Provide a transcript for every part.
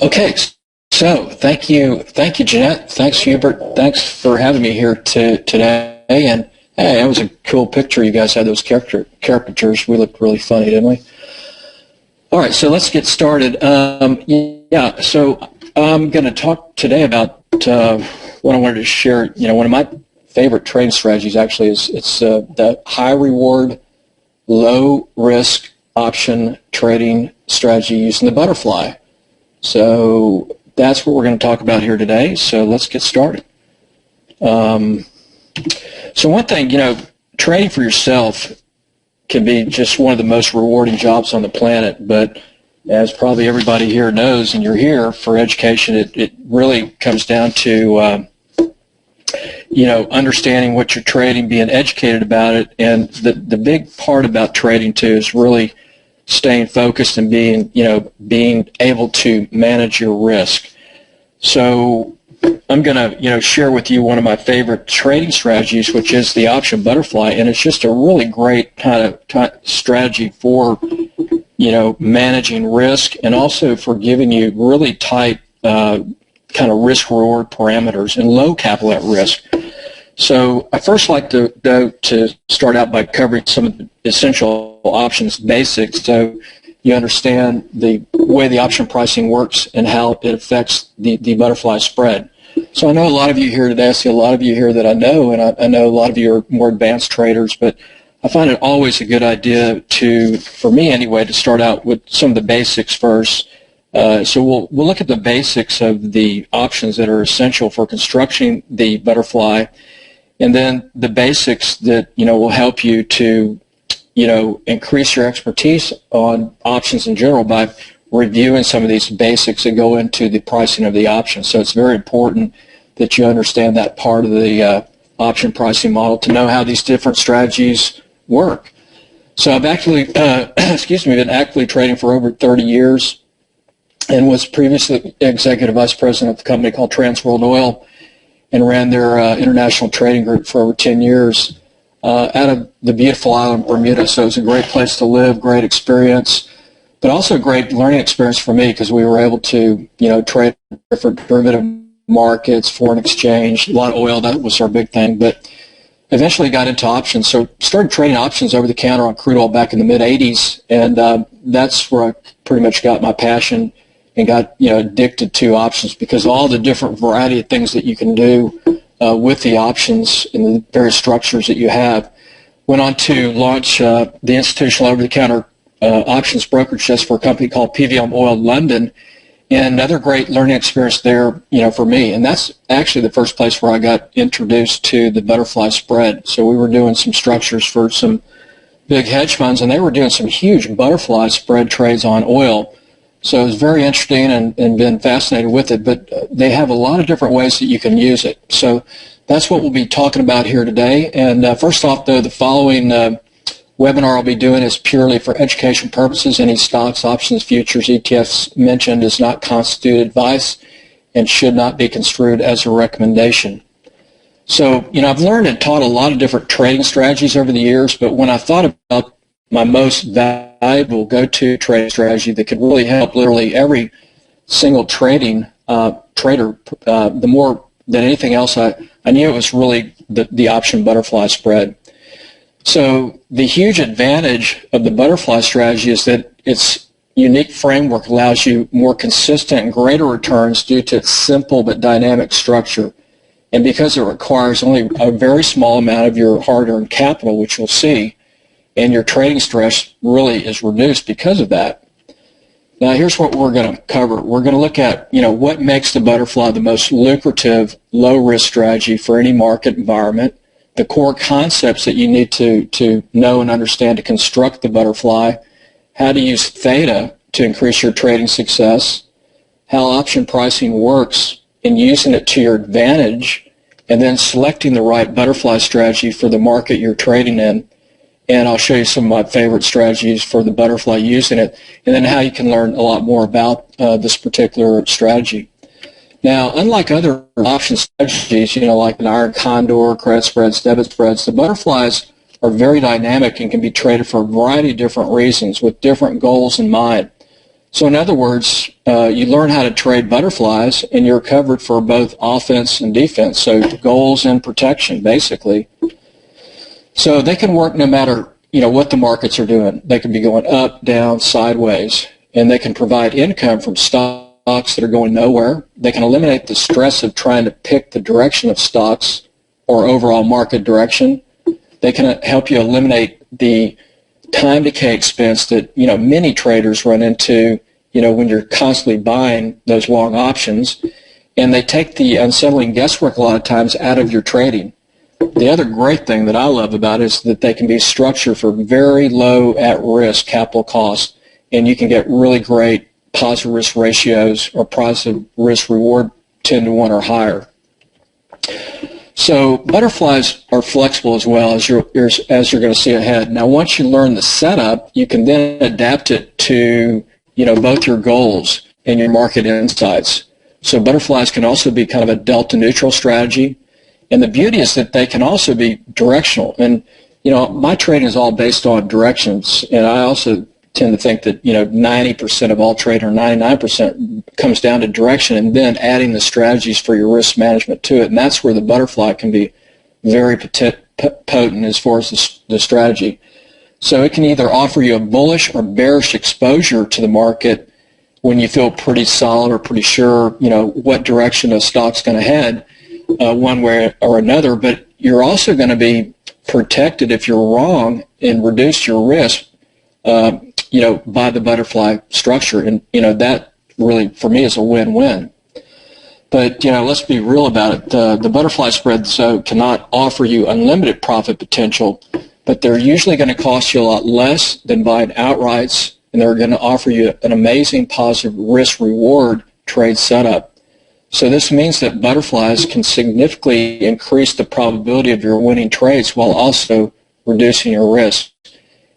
Okay, so thank you, Jeanette. Thanks, Hubert. Thanks for having me here today. And hey, that was a cool picture. You guys had those caricatures. We looked really funny, didn't we? All right, so let's get started. Yeah, so I'm going to talk today about what I wanted to share. You know, one of my favorite trading strategies actually is the high reward, low risk option trading strategy using the butterfly. So that's what we're going to talk about here today. So let's get started. So one thing, you know, trading for yourself can be just one of the most rewarding jobs on the planet, but as probably everybody here knows, and you're here for education, it really comes down to you know, understanding what you're trading, being educated about it, and the big part about trading too is really staying focused and being able to manage your risk. So I'm going to share with you one of my favorite trading strategies, which is the option butterfly, and it's just a really great kind of strategy for managing risk and also for giving you really tight kind of risk reward parameters and low capital at risk. So I first like to start out by covering some of the essential options basics, so you understand the way the option pricing works and how it affects the butterfly spread. So I know a lot of you here today, I see a lot of you here that I know, and I know a lot of you are more advanced traders, but I find it always a good idea for me anyway, to start out with some of the basics first. So we'll look at the basics of the options that are essential for constructing the butterfly, and then the basics that will help you to increase your expertise on options in general by reviewing some of these basics that go into the pricing of the option. So it's very important that you understand that part of the option pricing model to know how these different strategies work. So I've actually, been actively trading for over 30 years and was previously executive vice president of a company called Trans World Oil and ran their international trading group for over 10 years out of the beautiful island of Bermuda. So it was a great place to live, great experience, but also a great learning experience for me because we were able to, trade different derivative markets, foreign exchange, a lot of oil. That was our big thing, but eventually got into options. So started trading options over the counter on crude oil back in the mid-'80s, and that's where I pretty much got my passion and got addicted to options because all the different variety of things that you can do with the options and the various structures that you have. Went on to launch the institutional over-the-counter options brokerage desk for a company called PVM Oil London, and another great learning experience there, for me. And that's actually the first place where I got introduced to the butterfly spread. So we were doing some structures for some big hedge funds, and they were doing some huge butterfly spread trades on oil. So it was very interesting and been fascinated with it, but they have a lot of different ways that you can use it. So that's what we'll be talking about here today. And first off, though, the following webinar I'll be doing is purely for education purposes. Any stocks, options, futures, ETFs mentioned does not constitute advice and should not be construed as a recommendation. So, I've learned and taught a lot of different trading strategies over the years, but when I thought about my most valuable go-to trading strategy that could really help literally every single trader, the more than anything else, I knew it was really the option butterfly spread. So the huge advantage of the butterfly strategy is that its unique framework allows you more consistent and greater returns due to its simple but dynamic structure. And because it requires only a very small amount of your hard-earned capital, which you'll see, and your trading stress really is reduced because of that. Now here's what we're going to cover. We're going to look at, what makes the butterfly the most lucrative, low-risk strategy for any market environment, the core concepts that you need to know and understand to construct the butterfly, how to use theta to increase your trading success, how option pricing works and using it to your advantage, and then selecting the right butterfly strategy for the market you're trading in. And I'll show you some of my favorite strategies for the butterfly using it, and then how you can learn a lot more about this particular strategy. Now, unlike other option strategies, like an iron condor, credit spreads, debit spreads, the butterflies are very dynamic and can be traded for a variety of different reasons with different goals in mind. So in other words, you learn how to trade butterflies, and you're covered for both offense and defense, so goals and protection, basically. So they can work no matter, what the markets are doing. They can be going up, down, sideways, and they can provide income from stocks that are going nowhere. They can eliminate the stress of trying to pick the direction of stocks or overall market direction. They can help you eliminate the time decay expense that, many traders run into, when you're constantly buying those long options. And they take the unsettling guesswork a lot of times out of your trading. The other great thing that I love about it is that they can be structured for very low at-risk capital costs, and you can get really great positive risk ratios or positive risk reward 10 to 1 or higher. So butterflies are flexible as well, as you're going to see ahead. Now, once you learn the setup, you can then adapt it to, both your goals and your market insights. So butterflies can also be kind of a delta neutral strategy. And the beauty is that they can also be directional. And, my trading is all based on directions. And I also tend to think that, 90% of all trade, or 99%, comes down to direction, and then adding the strategies for your risk management to it. And that's where the butterfly can be very potent as far as the strategy. So it can either offer you a bullish or bearish exposure to the market when you feel pretty solid or pretty sure, what direction a stock's going to head one way or another. But you're also going to be protected if you're wrong and reduce your risk by the butterfly structure. And, that really, for me, is a win-win. But, let's be real about it. The butterfly spreads cannot offer you unlimited profit potential, but they're usually going to cost you a lot less than buying outrights, and they're going to offer you an amazing positive risk-reward trade setup. So this means that butterflies can significantly increase the probability of your winning trades while also reducing your risk.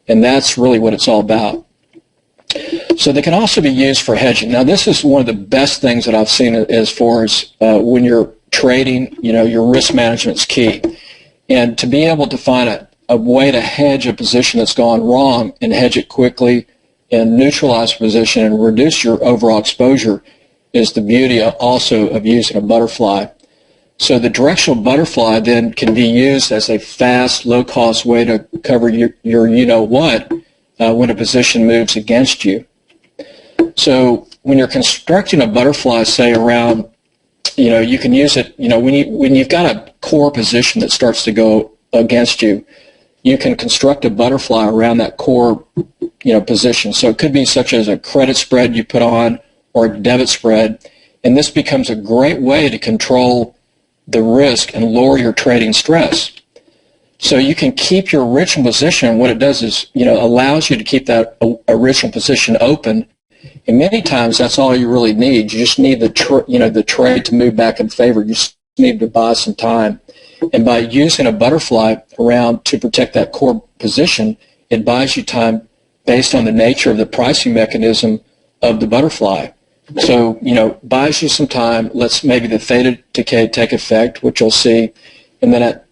And that's really what it's all about. So they can also be used for hedging. Now, this is one of the best things that I've seen as far as when you're trading, your risk management is key. And to be able to find a way to hedge a position that's gone wrong and hedge it quickly and neutralize the position and reduce your overall exposure is the beauty also of using a butterfly. So the directional butterfly then can be used as a fast, low-cost way to cover your you-know-what when a position moves against you. So when you're constructing a butterfly, say around, you can use it, when you've got a core position that starts to go against you, you can construct a butterfly around that core, position. So it could be such as a credit spread you put on or a debit spread, and this becomes a great way to control the risk and lower your trading stress. So you can keep your original position. What it does is, allows you to keep that original position open. And many times that's all you really need. You just need the trade to move back in favor. You just need to buy some time. And by using a butterfly around to protect that core position, it buys you time based on the nature of the pricing mechanism of the butterfly. So, buys you some time, lets maybe the theta decay take effect, which you'll see, and then at,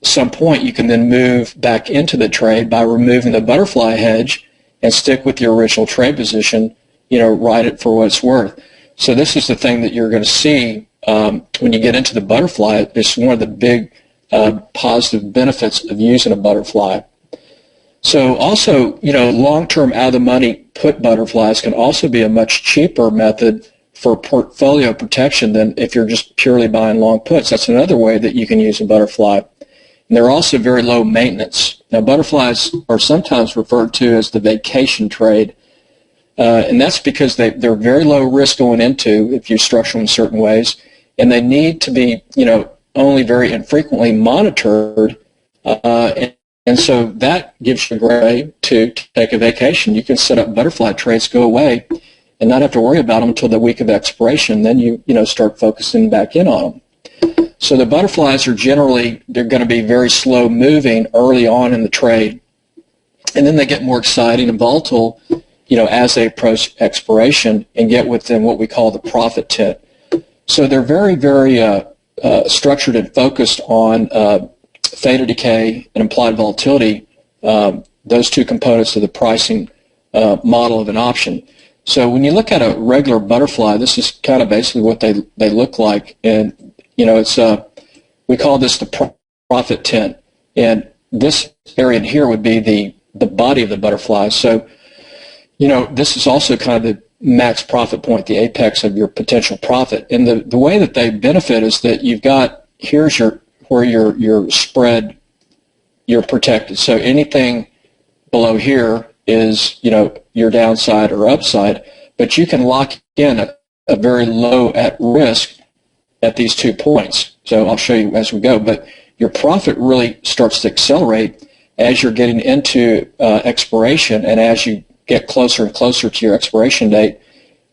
some point you can then move back into the trade by removing the butterfly hedge and stick with your original trade position, ride it for what it's worth. So this is the thing that you're going to see when you get into the butterfly. It's one of the big positive benefits of using a butterfly. So also, long-term out-of-the-money put butterflies can also be a much cheaper method for portfolio protection than if you're just purely buying long puts. That's another way that you can use a butterfly. And they're also very low maintenance. Now, butterflies are sometimes referred to as the vacation trade, and that's because they're very low risk going into if you structure them in certain ways, and they need to be, only very infrequently monitored, and so that gives you a great way to take a vacation. You can set up butterfly trades, go away, and not have to worry about them until the week of expiration. Then you start focusing back in on them. So the butterflies are they're going to be very slow moving early on in the trade, and then they get more exciting and volatile, as they approach expiration and get within what we call the profit tent. So they're very, very structured and focused on theta decay and implied volatility, those two components of the pricing model of an option. So when you look at a regular butterfly, this is kind of basically what they look like. And, it's we call this the profit tent. And this area here would be the body of the butterfly. So, this is also kind of the max profit point, the apex of your potential profit. And the way that they benefit is that you've got, here's where your spread, you're protected. So anything below here is, your downside or upside, but you can lock in a very low at risk at these 2 points. So I'll show you as we go, but your profit really starts to accelerate as you're getting into expiration and as you get closer and closer to your expiration date.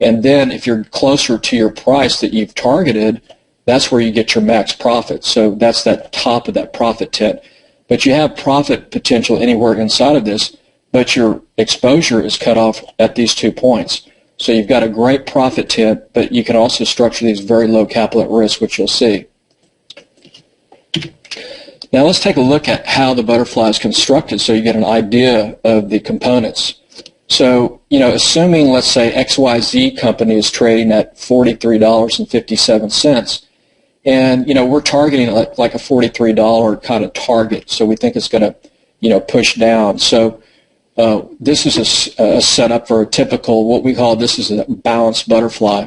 And then if you're closer to your price that you've targeted, that's where you get your max profit. So that's that top of that profit tent. But you have profit potential anywhere inside of this, but your exposure is cut off at these 2 points. So you've got a great profit tent, but you can also structure these very low capital at risk, which you'll see. Now let's take a look at how the butterfly is constructed so you get an idea of the components. So, assuming, let's say, XYZ company is trading at $43.57, and, we're targeting like a $43 kind of target, so we think it's going to, push down. So this is a setup for a typical, what we call, this is a balanced butterfly.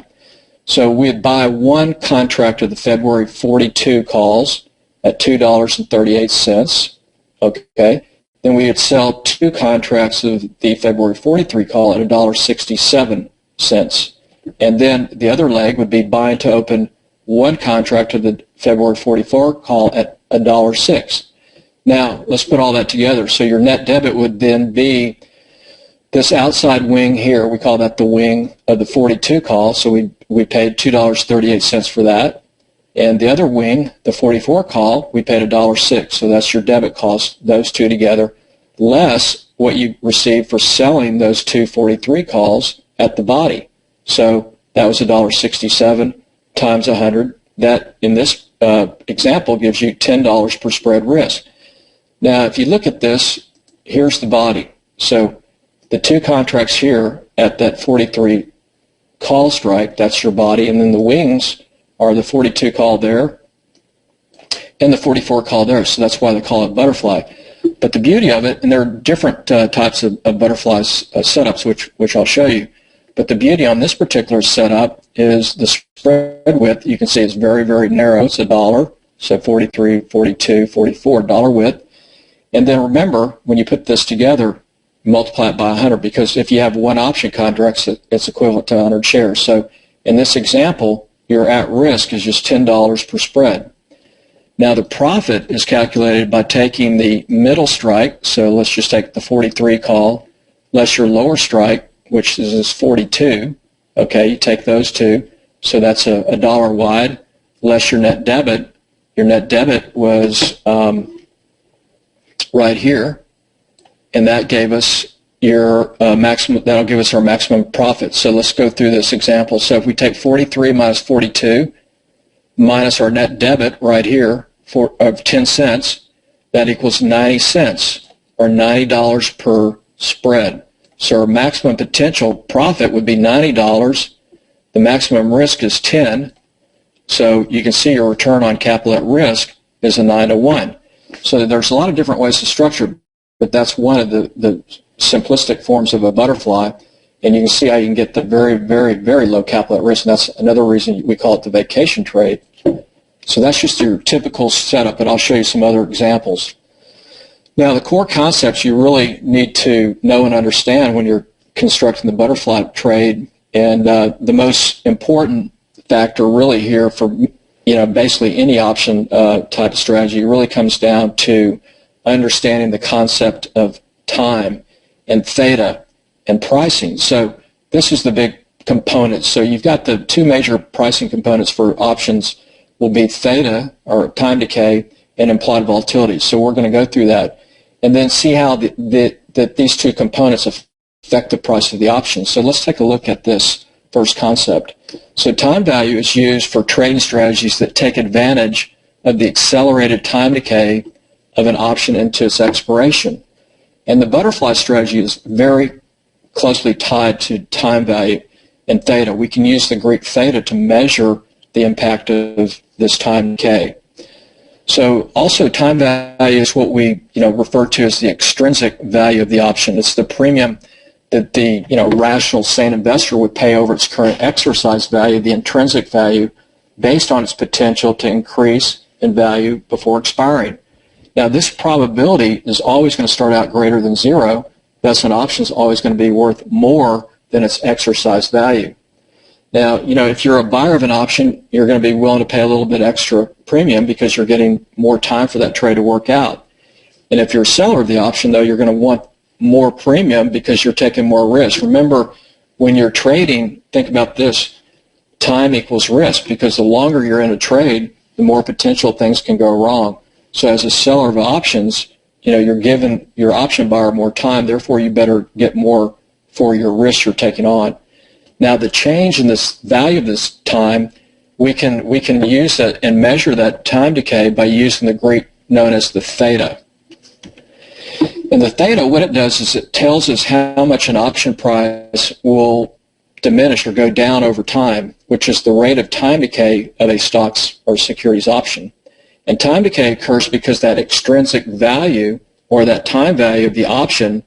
So we'd buy one contract of the February 42 calls at $2.38, okay? Then we would sell 2 contracts of the February 43 call at $1.67. And then the other leg would be buying to open one contract of the February 44 call at $1.06. Now, let's put all that together. So your net debit would then be this outside wing here. We call that the wing of the 42 call. So we paid $2.38 for that. And the other wing, the 44 call, we paid $1.06. So that's your debit cost, those two together, less what you received for selling those 2 43 calls at the body. So that was $1.67 times 100. That, in this example, gives you $10 per spread risk. Now, if you look at this, here's the body. So the 2 contracts here at that 43 call strike, that's your body, and then the wings are the 42 call there and the 44 call there. So that's why they call it butterfly. But the beauty of it, and there are different types of butterflies setups, which I'll show you, but the beauty on this particular setup is the spread width. You can see it's very, very narrow. It's $1, so 43, 42, 44, dollar width. And then remember, when you put this together, multiply it by 100, because if you have one option contract, it's equivalent to 100 shares. So in this example, your at risk is just $10 per spread. Now the profit is calculated by taking the middle strike, so let's just take the 43 call, less your lower strike, which is this 42. Okay, you take those two, so that's a dollar wide, less your net debit. Your net debit was right here, and that gave us your maximum. That'll give us our maximum profit. So let's go through this example. So if we take 43 minus 42 minus our net debit right here of 10 cents, that equals 90 cents or $90 per spread. So our maximum potential profit would be $90. The maximum risk is 10. So you can see your return on capital at risk is a 9-to-1. So there's a lot of different ways to structure, but that's one of the simplistic forms of a butterfly. And you can see how you can get the very, very, very low capital at risk. And that's another reason we call it the vacation trade. So that's just your typical setup, but I'll show you some other examples. Now, the core concepts you really need to know and understand when you're constructing the butterfly trade, and the most important factor really here for basically any option type of strategy really comes down to understanding the concept of time and theta and pricing. So this is the big component. So you've got the 2 major pricing components for options will be theta, or time decay, and implied volatility. So we're going to go through that and then see how that these 2 components affect the price of the option. So let's take a look at this first concept. So time value is used for trading strategies that take advantage of the accelerated time decay of an option into its expiration. And the butterfly strategy is very closely tied to time value and theta. We can use the Greek theta to measure the impact of this time decay. So also time value is what we refer to as the extrinsic value of the option. It's the premium that the rational, sane investor would pay over its current exercise value, the intrinsic value, based on its potential to increase in value before expiring. Now, this probability is always going to start out greater than zero. Thus, an option is always going to be worth more than its exercise value. Now, if you're a buyer of an option, you're going to be willing to pay a little bit extra premium because you're getting more time for that trade to work out. And if you're a seller of the option, though, you're going to want more premium because you're taking more risk. Remember, when you're trading, think about this. Time equals risk, because the longer you're in a trade, the more potential things can go wrong. So as a seller of options, you're giving your option buyer more time, therefore you better get more for your risk you're taking on. Now, the change in this value of this time, we can use that and measure that time decay by using the Greek known as the theta. And the theta, what it does is it tells us how much an option price will diminish or go down over time, which is the rate of time decay of a stock's or securities option. And time decay occurs because that extrinsic value or that time value of the option,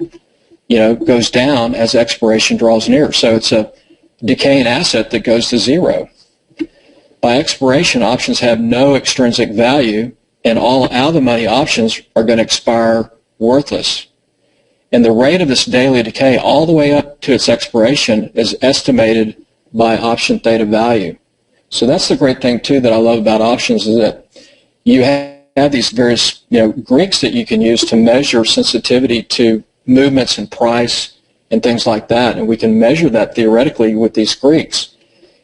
goes down as expiration draws near. So it's a decaying asset that goes to zero. By expiration, options have no extrinsic value, and all out-of-the-money options are going to expire worthless. And the rate of this daily decay all the way up to its expiration is estimated by option theta value. So that's the great thing, too, that I love about options, is that you have these various Greeks that you can use to measure sensitivity to movements in price and things like that, and we can measure that theoretically with these Greeks.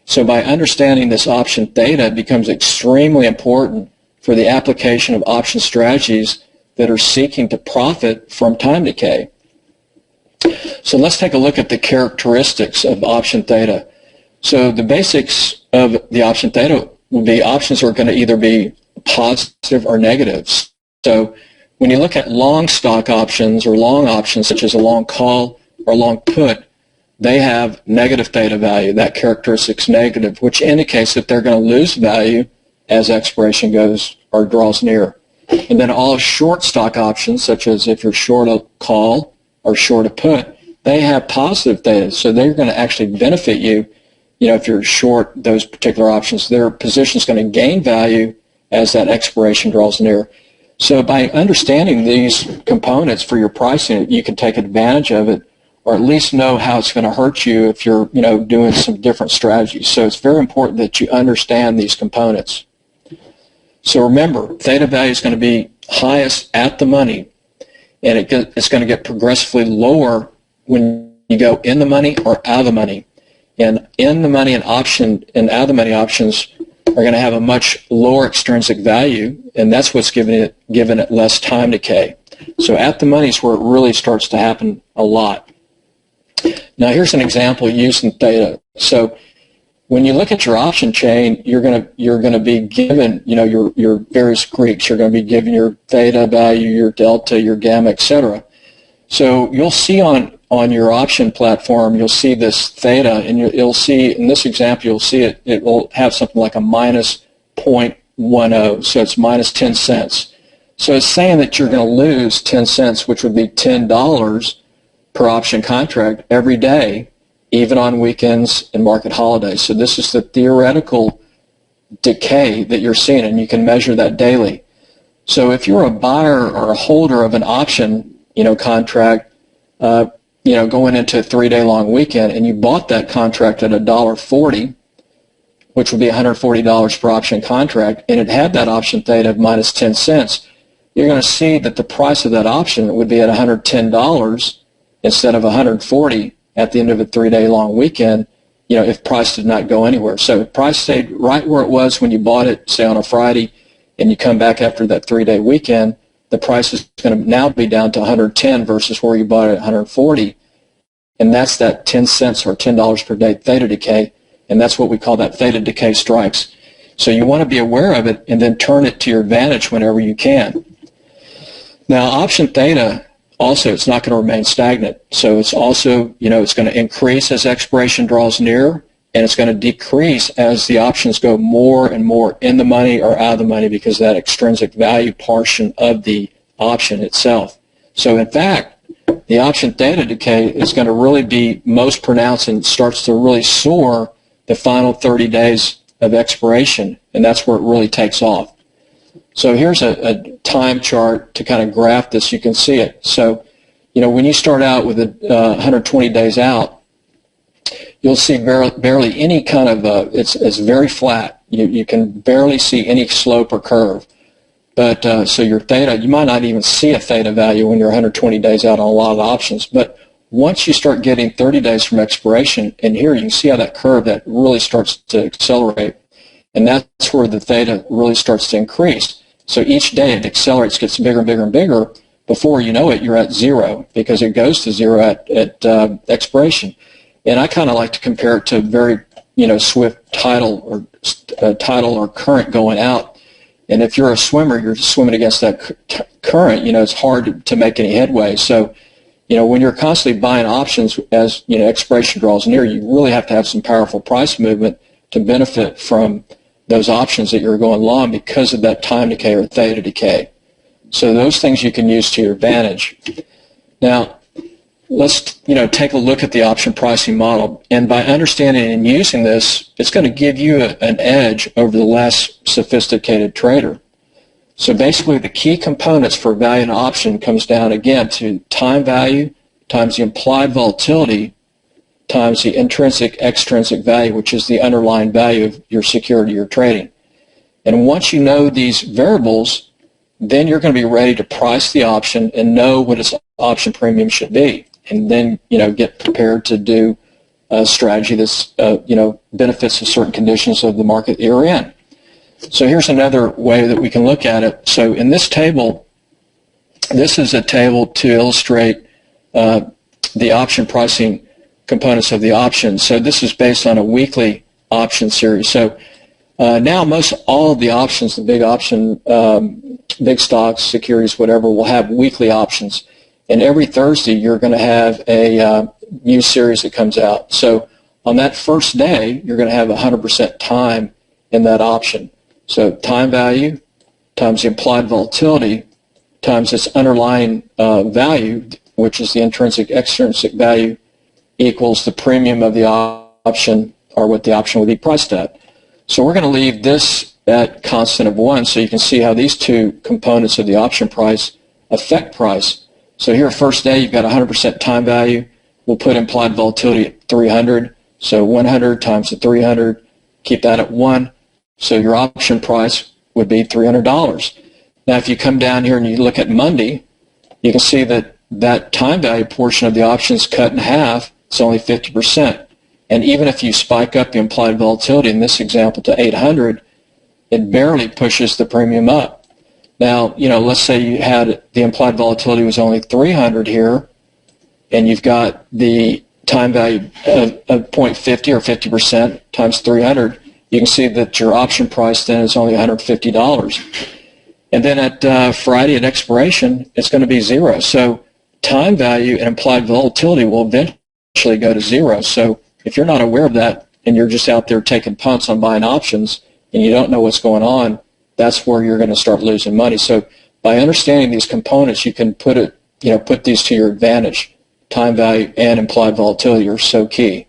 So by understanding this option theta, it becomes extremely important for the application of option strategies that are seeking to profit from time decay. So let's take a look at the characteristics of option theta. So the basics of the option theta would be options are going to either be positive or negative. So when you look at long stock options or long options, such as a long call or long put, they have negative theta value. That characteristic's negative, which indicates that they're going to lose value as expiration goes or draws near. And then all short stock options, such as if you're short a call or short a put, they have positive theta. So they're going to actually benefit you. If you're short those particular options, their position is going to gain value as that expiration draws near. So by understanding these components for your pricing, you can take advantage of it, or at least know how it's going to hurt you if you're doing some different strategies. So it's very important that you understand these components. So remember, theta value is going to be highest at the money, and it's going to get progressively lower when you go in the money or out of the money. And in the money and option and out of the money options are going to have a much lower extrinsic value, and that's what's giving it less time decay. So at the money is where it really starts to happen a lot. Now here's an example using theta. So when you look at your option chain, you're going to be given your various Greeks. You're going to be given your theta value, your delta, your gamma, etc. So you'll see on your option platform, you'll see this theta, and you'll see in this example, you'll see it will have something like a minus 0.10, so it's minus 10 cents. So it's saying that you're going to lose 10 cents, which would be $10 per option contract every day, even on weekends and market holidays. So this is the theoretical decay that you're seeing, and you can measure that daily. So if you're a buyer or a holder of an option, contract, going into a 3-day long weekend, and you bought that contract at $1.40, which would be $140 per option contract, and it had that option theta of minus 10 cents, you're going to see that the price of that option would be at $110 instead of $140 at the end of a 3-day long weekend, if price did not go anywhere. So if price stayed right where it was when you bought it, say on a Friday, and you come back after that 3-day weekend, the price is going to now be down to 110 versus where you bought it at 140, and that's that 10 cents or $10 per day theta decay, and that's what we call that theta decay strikes. So you want to be aware of it and then turn it to your advantage whenever you can. Now, option theta also it's not going to remain stagnant. So it's also, it's going to increase as expiration draws near, and it's going to decrease as the options go more and more in the money or out of the money because of that extrinsic value portion of the option itself. So in fact, the option theta decay is going to really be most pronounced and starts to really soar the final 30 days of expiration, and that's where it really takes off. So here's a time chart to kind of graph this. You can see it. So, when you start out with 120 days out, you'll see barely any kind of, it's very flat. You can barely see any slope or curve. But so your theta, you might not even see a theta value when you're 120 days out on a lot of options. But once you start getting 30 days from expiration, and here you can see how that curve, that really starts to accelerate. And that's where the theta really starts to increase. So each day it accelerates, gets bigger and bigger and bigger. Before you know it, you're at zero because it goes to zero at expiration. And I kind of like to compare it to a very, swift tidal or current going out. And if you're a swimmer, you're swimming against that current. It's hard to make any headway. So, when you're constantly buying options as expiration draws near, you really have to have some powerful price movement to benefit from those options that you're going long because of that time decay or theta decay. So those things you can use to your advantage. Now, let's take a look at the option pricing model. And by understanding and using this, it's going to give you an edge over the less sophisticated trader. So basically, the key components for value in an option comes down again to time value times the implied volatility times the intrinsic extrinsic value, which is the underlying value of your security you're trading. And once you know these variables, then you're going to be ready to price the option and know what its option premium should be. And then, get prepared to do a strategy that's, benefits the certain conditions of the market that you're in. So here's another way that we can look at it. So in this table, this is a table to illustrate the option pricing components of the option. So this is based on a weekly option series. So now most all of the options, the big option, big stocks, securities, whatever, will have weekly options. And every Thursday you're going to have a new series that comes out. So on that first day, you're going to have 100% time in that option. So time value times the implied volatility times its underlying value, which is the intrinsic extrinsic value, equals the premium of the option, or what the option would be priced at. So we're going to leave this at constant of 1 so you can see how these two components of the option price affect price. So here, first day, you've got 100% time value. We'll put implied volatility at 300. So 100 times the 300, keep that at 1. So your option price would be $300. Now, if you come down here and you look at Monday, you can see that that time value portion of the option is cut in half. It's only 50%. And even if you spike up the implied volatility in this example to 800, it barely pushes the premium up. Now, let's say you had the implied volatility was only 300 here, and you've got the time value of 0.50 or 50% times 300. You can see that your option price then is only $150. And then at Friday at expiration, it's going to be 0. So time value and implied volatility will eventually go to 0. So if you're not aware of that and you're just out there taking punts on buying options and you don't know what's going on, that's where you're going to start losing money. So by understanding these components, you can put these to your advantage. Time value and implied volatility are so key.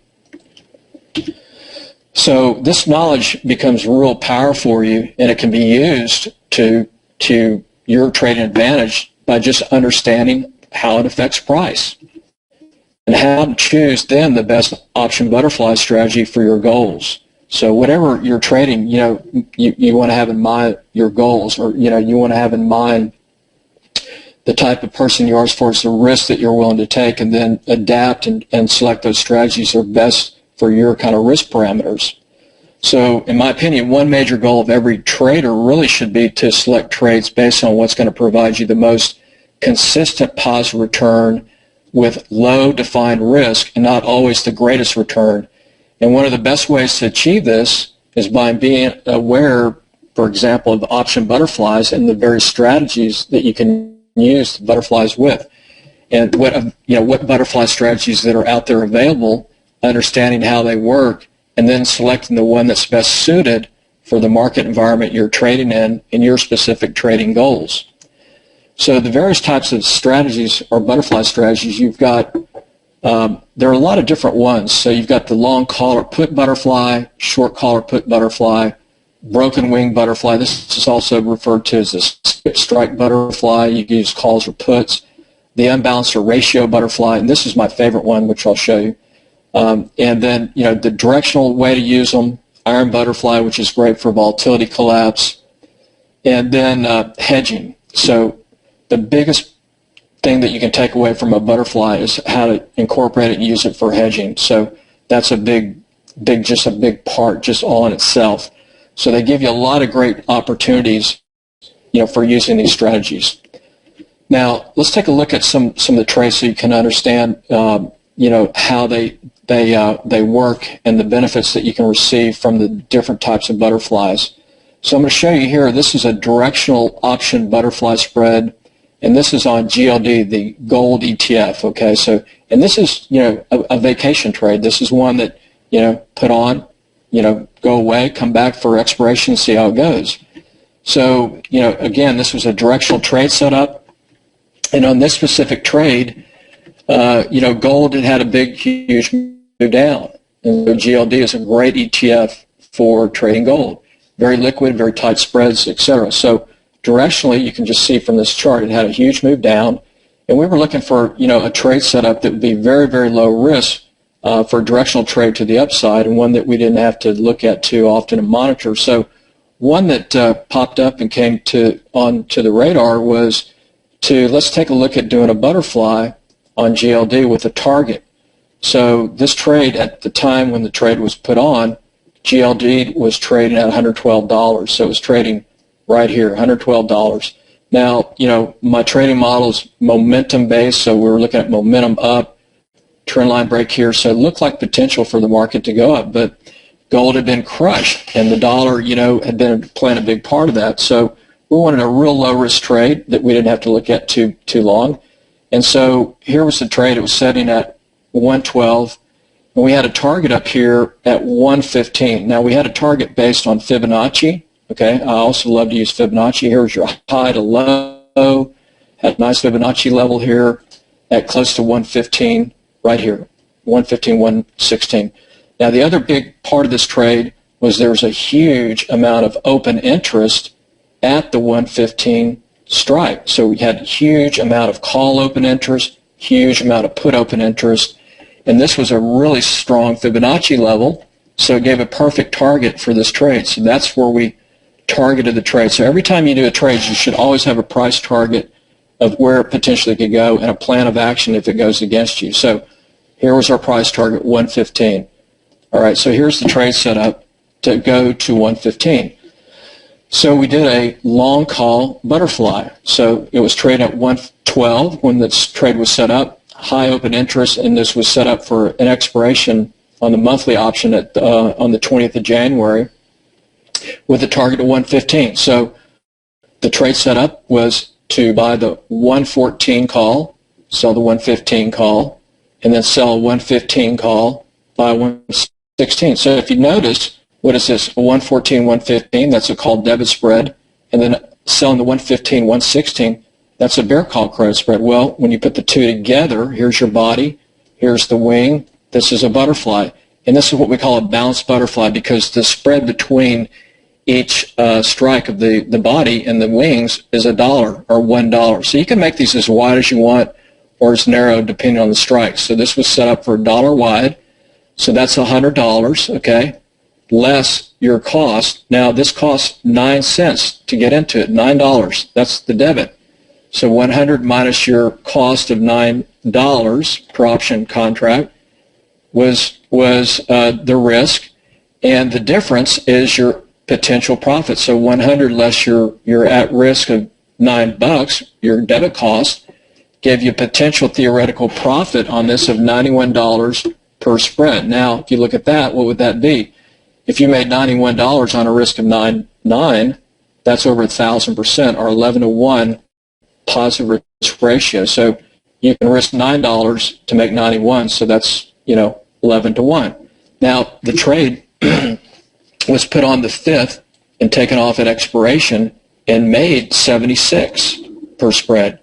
So this knowledge becomes real powerful for you, and it can be used to your trading advantage by just understanding how it affects price and how to choose then the best option butterfly strategy for your goals. So whatever you're trading, you want to have in mind your goals, or you want to have in mind the type of person you are as far as the risk that you're willing to take, and then adapt and select those strategies that are best for your kind of risk parameters. So in my opinion, one major goal of every trader really should be to select trades based on what's going to provide you the most consistent positive return with low defined risk and not always the greatest return. And one of the best ways to achieve this is by being aware, for example, of option butterflies and the various strategies that you can use butterflies with. and what butterfly strategies that are out there available, understanding how they work, and then selecting the one that's best suited for the market environment you're trading in and your specific trading goals. So the various types of strategies or butterfly strategies you've got, there are a lot of different ones. So you've got the long call or put butterfly, short call or put butterfly, broken wing butterfly. This is also referred to as a skip strike butterfly. You can use calls or puts. The unbalanced or ratio butterfly, and this is my favorite one, which I'll show you. And then, the directional way to use them, iron butterfly, which is great for volatility collapse, and then hedging. So the biggest thing that you can take away from a butterfly is how to incorporate it and use it for hedging. So that's a big part just all in itself. So they give you a lot of great opportunities, for using these strategies. Now let's take a look at some of the trades so you can understand, how they work and the benefits that you can receive from the different types of butterflies. So I'm going to show you here. This is a directional option butterfly spread, and this is on GLD, the gold ETF. Okay, so and this is a vacation trade. This is one that put on, go away, come back for expiration, see how it goes. So again, this was a directional trade setup, and on this specific trade, gold had a big, huge move down, and GLD is a great ETF for trading gold. Very liquid, very tight spreads, etc. So directionally, you can just see from this chart, it had a huge move down, and we were looking for a trade setup that would be very, very low risk for a directional trade to the upside, and one that we didn't have to look at too often and monitor. So one that popped up and came onto the radar was let's take a look at doing a butterfly on GLD with a target. So this trade, at the time when the trade was put on, GLD was trading at $112. So it was trading right here, $112. Now, my trading model is momentum based, so we were looking at momentum up, trend line break here. So it looked like potential for the market to go up, but gold had been crushed, and the dollar, had been playing a big part of that. So we wanted a real low risk trade that we didn't have to look at too long. And so here was the trade. It was setting at 112, and we had a target up here at 115. Now, we had a target based on Fibonacci. Okay, I also love to use Fibonacci. Here's your high to low. Had a nice Fibonacci level here at close to 115 right here, 115, 116. Now, the other big part of this trade was there was a huge amount of open interest at the 115 strike. So we had a huge amount of call open interest, huge amount of put open interest, and this was a really strong Fibonacci level, so it gave a perfect target for this trade. So that's where we targeted the trade. So every time you do a trade, you should always have a price target of where it potentially could go and a plan of action if it goes against you. So here was our price target, 115. All right, so here's the trade setup to go to 115. So we did a long call butterfly. So it was trading at 112 when this trade was set up, high open interest, and this was set up for an expiration on the monthly option on the 20th of January with a target of 115. So the trade setup was to buy the 114 call, sell the 115 call, and then sell a 115 call, buy 116. So if you notice, what is this? A 114, 115, that's a call debit spread. And then selling the 115, 116, that's a bear call credit spread. Well, when you put the two together, here's your body, here's the wing, this is a butterfly. And this is what we call a balanced butterfly because the spread between each strike of the body and the wings is $1 or $1. So you can make these as wide as you want or as narrow depending on the strikes. So this was set up for $1 wide. So that's $100, okay, less your cost. Now this costs 9 cents to get into it, $9. That's the debit. So 100 minus your cost of $9 per option contract was the risk, and the difference is your potential profit. So 100 less your at risk of $9, your debit cost, gave you potential theoretical profit on this of $91 per spread. Now, if you look at that, what would that be? If you made $91 on a risk of 9, that's over 1,000% or 11 to 1 positive risk ratio. So you can risk $9 to make 91, so that's, 11 to 1. Now, the trade was put on the 5th and taken off at expiration and made 76 per spread.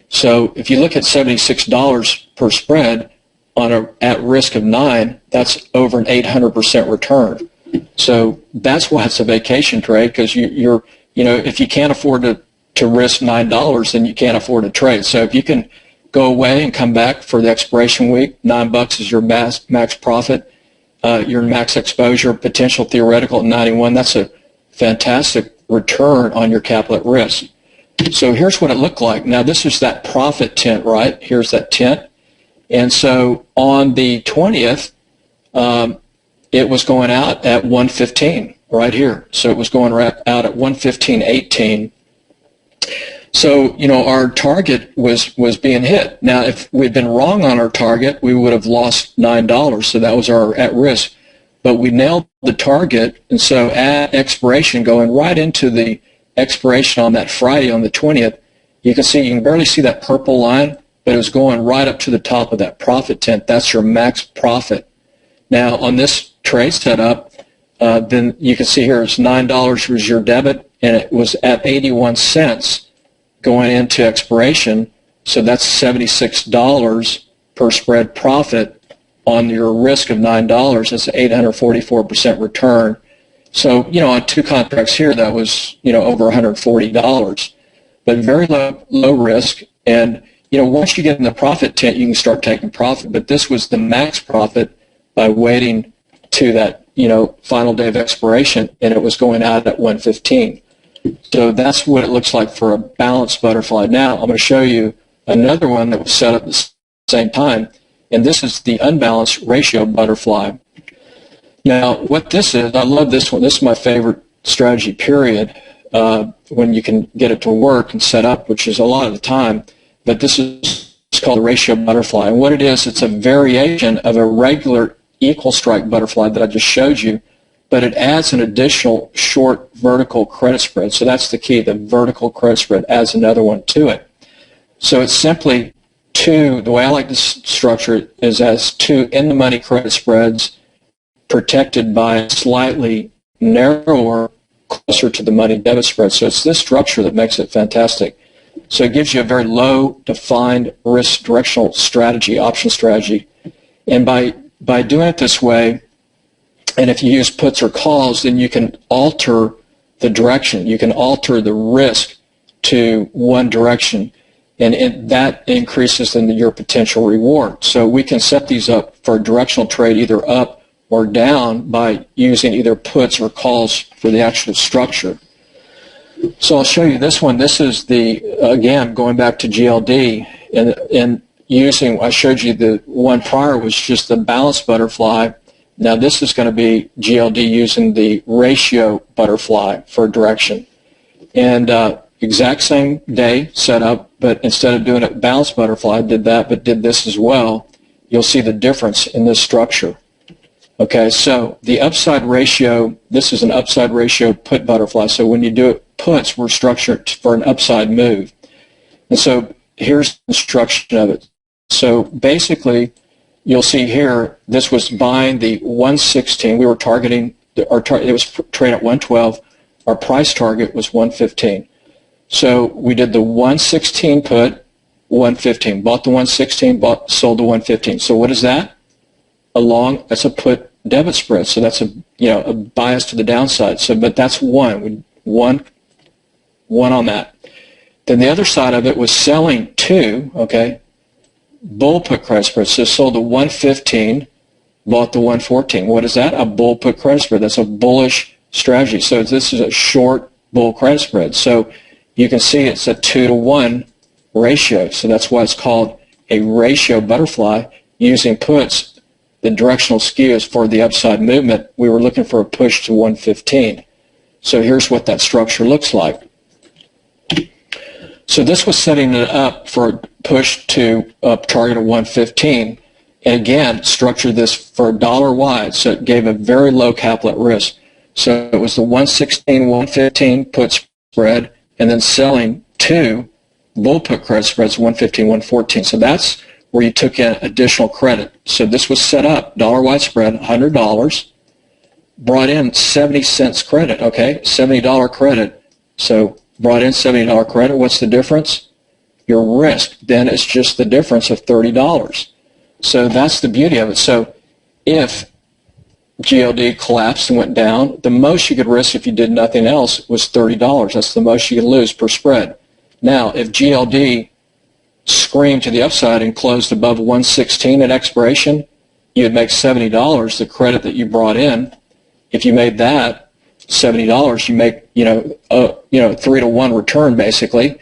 So if you look at $76 per spread on at risk of 9, that's over an 800% return. So that's why it's a vacation trade, because you're if you can't afford to risk $9, then you can't afford to trade. So if you can go away and come back for the expiration week, $9 is your max profit, your max exposure, potential theoretical at 91. That's a fantastic return on your capital at risk. So here's what it looked like. Now this is that profit tent, right? Here's that tent. And so on the 20th, it was going out at 115 right here. So it was going out at 115.18. So, our target was being hit. Now, if we'd been wrong on our target, we would have lost $9. So that was our at risk. But we nailed the target. And so at expiration, going right into the expiration on that Friday on the 20th, you can barely see that purple line, but it was going right up to the top of that profit tent. That's your max profit. Now, on this trade setup, then you can see here it's $9 was your debit, and it was at 81 cents going into expiration. So that's $76 per spread profit on your risk of $9. That's an 844% return. So, on 2 contracts here, that was, over $140, but very low risk. And, once you get in the profit tent, you can start taking profit. But this was the max profit by waiting to that, final day of expiration, and it was going out at 115. So that's what it looks like for a balanced butterfly. Now, I'm going to show you another one that was set up at the same time, and this is the unbalanced ratio butterfly. Now, what this is, I love this one. This is my favorite strategy, period, when you can get it to work and set up, which is a lot of the time. But this is called a ratio butterfly. And what it is, it's a variation of a regular equal strike butterfly that I just showed you, but it adds an additional short vertical credit spread. So that's the key. The vertical credit spread adds another one to it. So it's simply the way I like to structure it is as 2 in-the-money credit spreads protected by a slightly narrower, closer to the money debit spread. So it's this structure that makes it fantastic. So it gives you a very low defined risk directional strategy, option strategy. And by doing it this way, and if you use puts or calls, then you can alter the direction. You can alter the risk to one direction, and that increases then your potential reward. So we can set these up for a directional trade, either up or down, by using either puts or calls for the actual structure. So I'll show you this one. This is again, going back to GLD, and using, I showed you the one prior was just the balanced butterfly. Now this is going to be GLD using the ratio butterfly for direction. And exact same day setup, but instead of doing it balanced butterfly, I did that, but did this as well. You'll see the difference in this structure. Okay, so the upside ratio, this is an upside ratio put butterfly. So when you do it puts, we're structured for an upside move. And so here's the construction of it. So basically, you'll see here, this was buying the 116. We were targeting, it was trade at 112. Our price target was 115. So we did the 116 put, 115. Bought the 116, sold the 115. So what is that? That's a put debit spread. So that's a bias to the downside. So, but that's one on that. Then the other side of it was selling 2, okay, bull put credit spread. So sold the 115, bought the 114. What is that? A bull put credit spread. That's a bullish strategy. So this is a short bull credit spread. So you can see it's a 2-to-1 ratio. So that's why it's called a ratio butterfly. Using puts, the directional skew is for the upside movement. We were looking for a push to 115. So here's what that structure looks like. So this was setting it up for a push to a target of 115. And again, structured this for $1 wide, so it gave a very low capital at risk. So it was the 116, 115 put spread, and then selling 2, bull put credit spreads 115, 114. So that's where you took in additional credit. So this was set up, dollar wide spread, $100, brought in 70 cents credit, okay, $70 credit. So brought in $70 credit. What's the difference? Your risk. Then it's just the difference of $30. So that's the beauty of it. So if GLD collapsed and went down, the most you could risk if you did nothing else was $30. That's the most you could lose per spread. Now, if GLD screamed to the upside and closed above 116 at expiration, you'd make $70, the credit that you brought in. If you made that $70, you make, 3-to-1 return basically.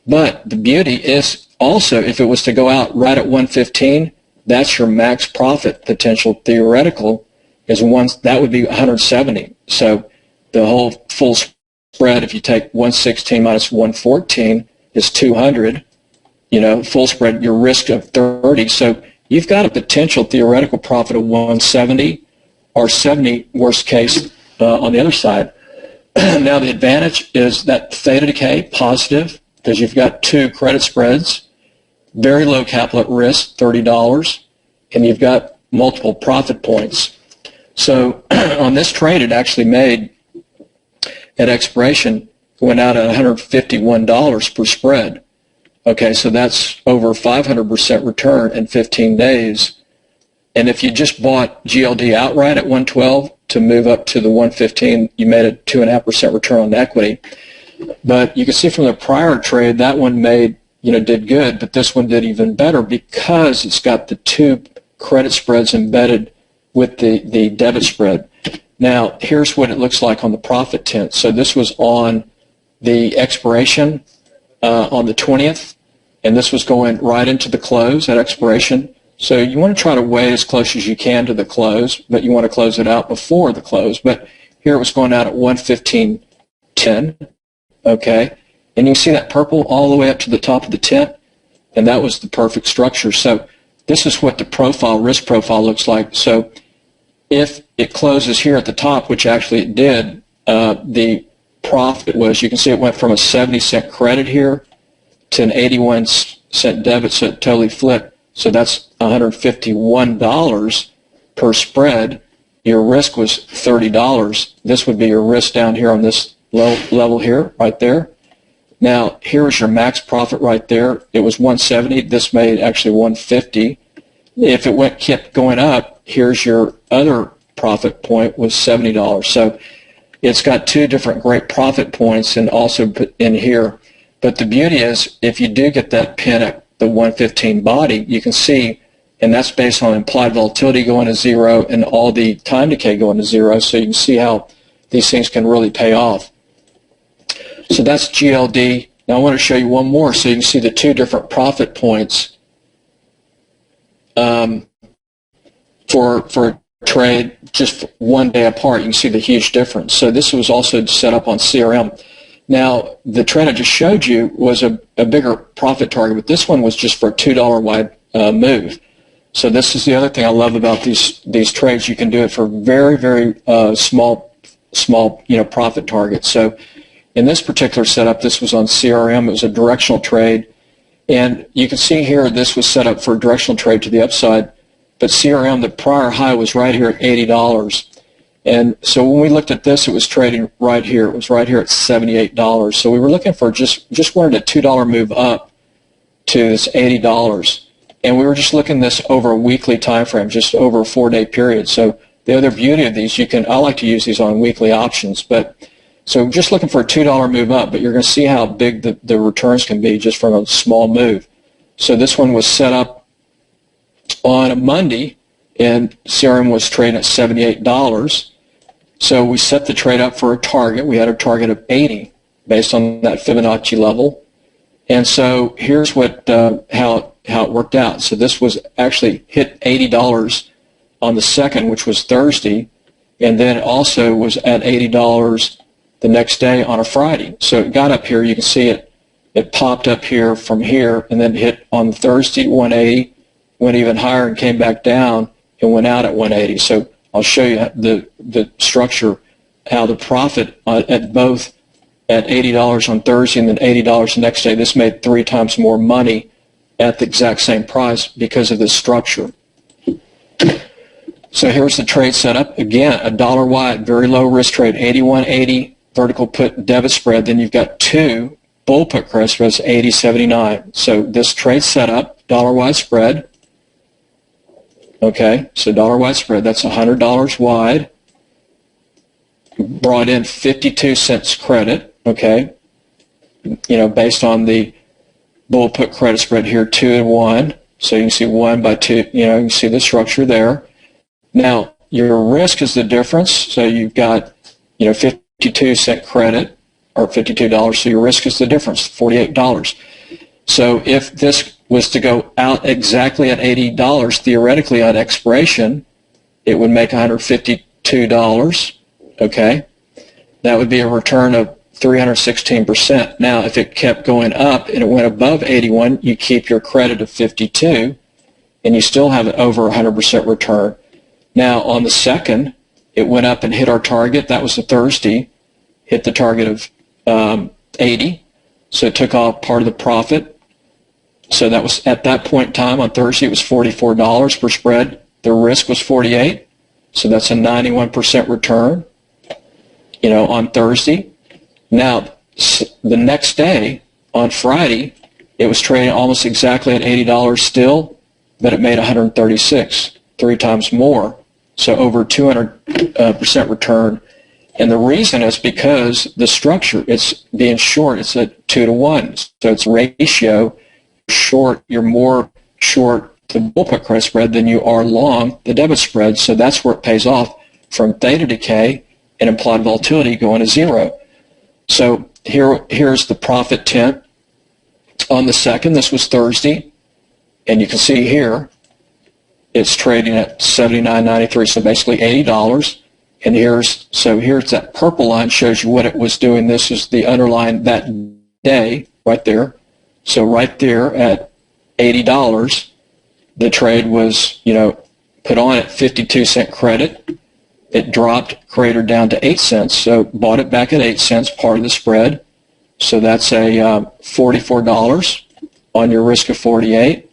But the beauty is also, if it was to go out right at 115, that's your max profit potential theoretical is that would be 170. So the whole full spread, if you take 116 minus 114 is 200, full spread, your risk of 30. So you've got a potential theoretical profit of 170 or 70 worst case on the other side. Now the advantage is that theta decay positive because you've got two credit spreads, very low capital at risk, $30, and you've got multiple profit points. So on this trade, it actually made, at expiration, went out at $151 per spread. Okay, so that's over 500% return in 15 days. And if you just bought GLD outright at 112 to move up to the 115, you made a 2.5% return on equity. But you can see from the prior trade, that one did good, but this one did even better because it's got the two credit spreads embedded with the debit spread. Now, here's what it looks like on the profit tent. So this was on the expiration on the 20th, and this was going right into the close at expiration. So you want to try to wait as close as you can to the close, but you want to close it out before the close. But here it was going out at 115.10, okay? And you see that purple all the way up to the top of the tent, and that was the perfect structure. So this is what the risk profile looks like. So if it closes here at the top, which actually it did, the profit was, you can see it went from a 70-cent credit here to an 81-cent debit, so it totally flipped. So that's $151 per spread. Your risk was $30. This would be your risk down here on this low level here, right there. Now, here is your max profit right there. It was 170. This made actually 150. If it kept going up, here's your other profit point was $70. So it's got two different great profit points and also in here. But the beauty is, if you do get that pin at the 115 body, you can see, and that's based on implied volatility going to zero and all the time decay going to zero, so you can see how these things can really pay off. So that's GLD. Now I want to show you one more so you can see the two different profit points for a trade just one day apart. You can see the huge difference. So this was also set up on CRM. Now, the trade I just showed you was a bigger profit target, but this one was just for a $2 wide move. So this is the other thing I love about these trades. You can do it for very, very small profit targets. So in this particular setup, this was on CRM. It was a directional trade. And you can see here this was set up for a directional trade to the upside. But CRM, the prior high was right here at $80. And so when we looked at this, it was trading right here. It was right here at $78. So we were looking for just wanted a $2 move up to this $80. And we were just looking this over a weekly time frame, just over a 4-day period. So the other beauty of these, I like to use these on weekly options. So just looking for a $2 move up, but you're going to see how big the returns can be just from a small move. So this one was set up on a Monday, and CRM was trading at $78. So we set the trade up for a target. We had a target of 80 based on that Fibonacci level. And so here's how it worked out. So this was actually hit $80 on the 2nd, which was Thursday, and then it also was at $80 the next day on a Friday. So it got up here. You can see it popped up here from here and then hit on Thursday 180, went even higher and came back down and went out at 180. So I'll show you the structure, how the profit at both at $80 on Thursday and then $80 the next day. This made 3 times more money at the exact same price because of this structure. So here's the trade setup. Again, a dollar wide, very low risk trade, 81.80 vertical put debit spread. Then you've got 2 bull put credit spreads, 80.79. So this trade setup, dollar wide spread. Okay, so dollar wide spread, that's $100 wide. Brought in 52 cents credit, okay, based on the bull put credit spread here, 2 and 1. So you can see 1 by 2, you can see the structure there. Now, your risk is the difference. So you've got, 52 cent credit or $52. So your risk is the difference, $48. So if this was to go out exactly at $80, theoretically at expiration, it would make $152. Okay, that would be a return of 316%. Now, if it kept going up and it went above 81, you keep your credit of 52, and you still have over 100% return. Now, on the second, it went up and hit our target. That was a Thursday, hit the target of 80, so it took off part of the profit. So that was, at that point in time on Thursday, it was $44 per spread. The risk was 48, so that's a 91% return, on Thursday. Now, the next day, on Friday, it was trading almost exactly at $80 still, but it made 136, 3 times more, so over 200% return. And the reason is because the structure, it's being short, it's at 2 to 1, so it's ratio short, you're more short the bull put credit spread than you are long the debit spread, so that's where it pays off from theta decay and implied volatility going to 0. So here's the profit tint on the second. This was Thursday, and you can see here it's trading at $79.93, so basically $80. And here's that purple line, shows you what it was doing. This is the underlying that day right there. So right there at $80, the trade was, put on at 52 cent credit. It dropped, cratered down to 8 cents, so bought it back at 8 cents, part of the spread. So that's a $44 on your risk of 48.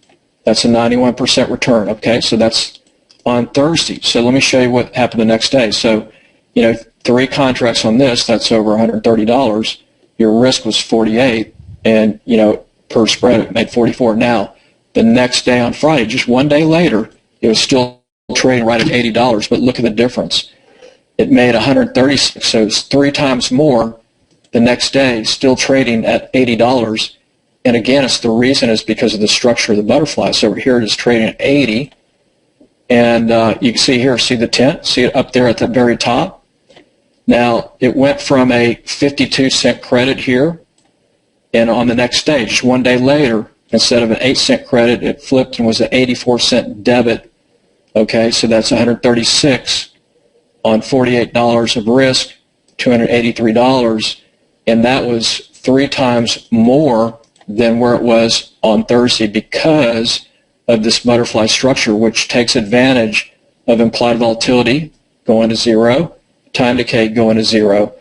That's a 91% return, okay? So that's on Thursday. So let me show you what happened the next day. So, 3 contracts on this, that's over $130. Your risk was 48, and, per spread, it made 44. Now, the next day on Friday, just one day later, it was still trading right at $80, but look at the difference. It made 136, so it's 3 times more the next day, still trading at $80. And again, the reason is because of the structure of the butterfly. So here it is trading at 80, and you can see here, see the tint, see it up there at the very top. Now, it went from a 52 cent credit here, and on the next day, just one day later, instead of an 8 cent credit, it flipped and was an 84 cent debit. Okay, so that's 136 on $48 of risk, $283, and that was 3 times more than where it was on Thursday because of this butterfly structure, which takes advantage of implied volatility going to 0, time decay going to 0.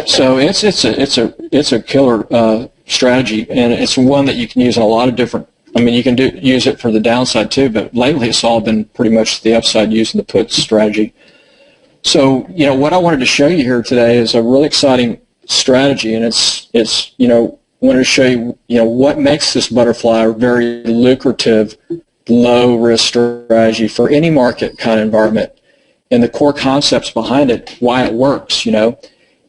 So it's a killer strategy, and it's one that you can use in a lot of different. You can use it for the downside too, but lately it's all been pretty much the upside using the put strategy. So, what I wanted to show you here today is a really exciting strategy, and it's wanted to show you, what makes this butterfly a very lucrative, low risk strategy for any market kind of environment, and the core concepts behind it, why it works, And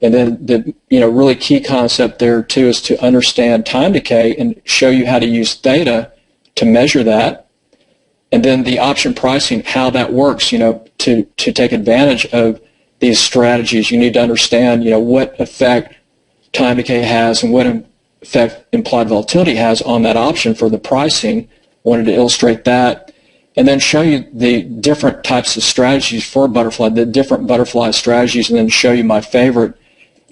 then the really key concept there too is to understand time decay and show you how to use theta to measure that, and then the option pricing, how that works. To take advantage of these strategies, you need to understand what effect time decay has and what effect implied volatility has on that option for the pricing. Wanted to illustrate that, and then show you the different types of strategies for butterfly, the different butterfly strategies, and then show you my favorite.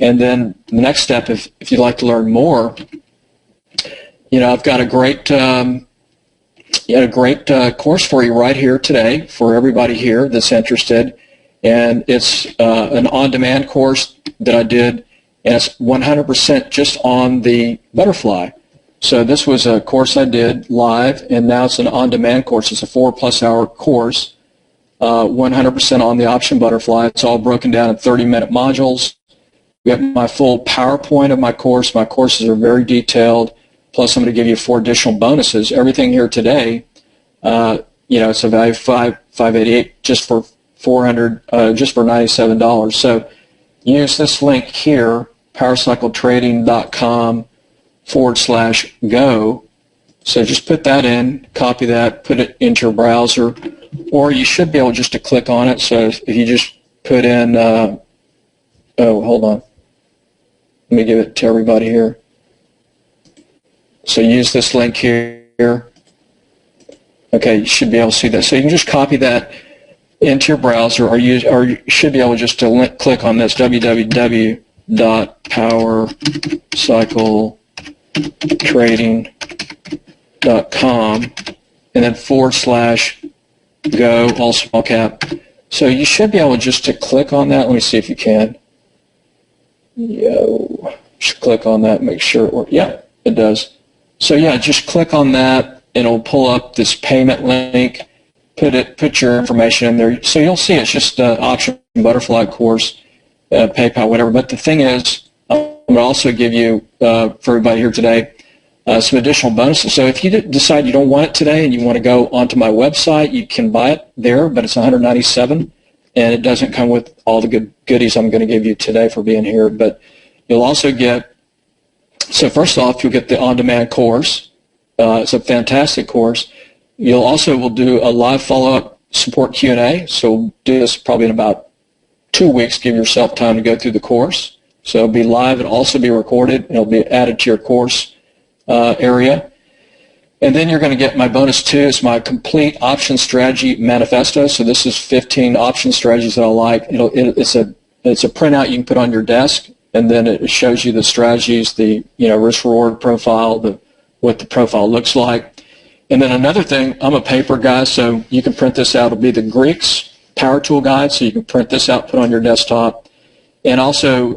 And then the next step, if you'd like to learn more, I've got a great course for you right here today for everybody here that's interested, and it's an on-demand course that I did and it's 100% just on the butterfly. So this was a course I did live, and now it's an on-demand course. It's a 4+ hour course, 100% on the option butterfly. It's all broken down in 30-minute modules. We have my full PowerPoint of my course. My courses are very detailed. Plus, I'm going to give you 4 additional bonuses. Everything here today, it's a value of $588 just for $97. So use this link here, powercycletrading.com/go. So just put that in, copy that, put it into your browser, or you should be able just to click on it. So if you just put in, hold on. Let me give it to everybody here. So use this link here. Okay, you should be able to see that. So you can just copy that into your browser, or you should be able just to click on this, www.powercycletrading.com, and then /go, all small cap. So you should be able just to click on that. Let me see if you can. Just click on that, make sure it works. Yeah, it does. So yeah, just click on that, and it'll pull up this payment link. Put your information in there. So you'll see it's just an option butterfly course, PayPal, whatever. But the thing is, I'm going to also give you, for everybody here today, some additional bonuses. So if you decide you don't want it today and you want to go onto my website, you can buy it there, but it's $197, and it doesn't come with all the good goodies I'm going to give you today for being here. But you'll also get, so first off, you'll get the on-demand course. It's a fantastic course. You'll also will do a live follow-up support Q&A. So we'll do this probably in about 2 weeks. Give yourself time to go through the course. So it'll be live. It'll also be recorded, and it'll be added to your course area. And then you're going to get my bonus 2. It's my complete option strategy manifesto. So this is 15 option strategies that I like. It's a printout you can put on your desk, and then it shows you the strategies, the risk-reward profile, what the profile looks like. And then another thing, I'm a paper guy, so you can print this out. It'll be the Greeks Power Tool Guide, so you can print this out, put on your desktop. And also,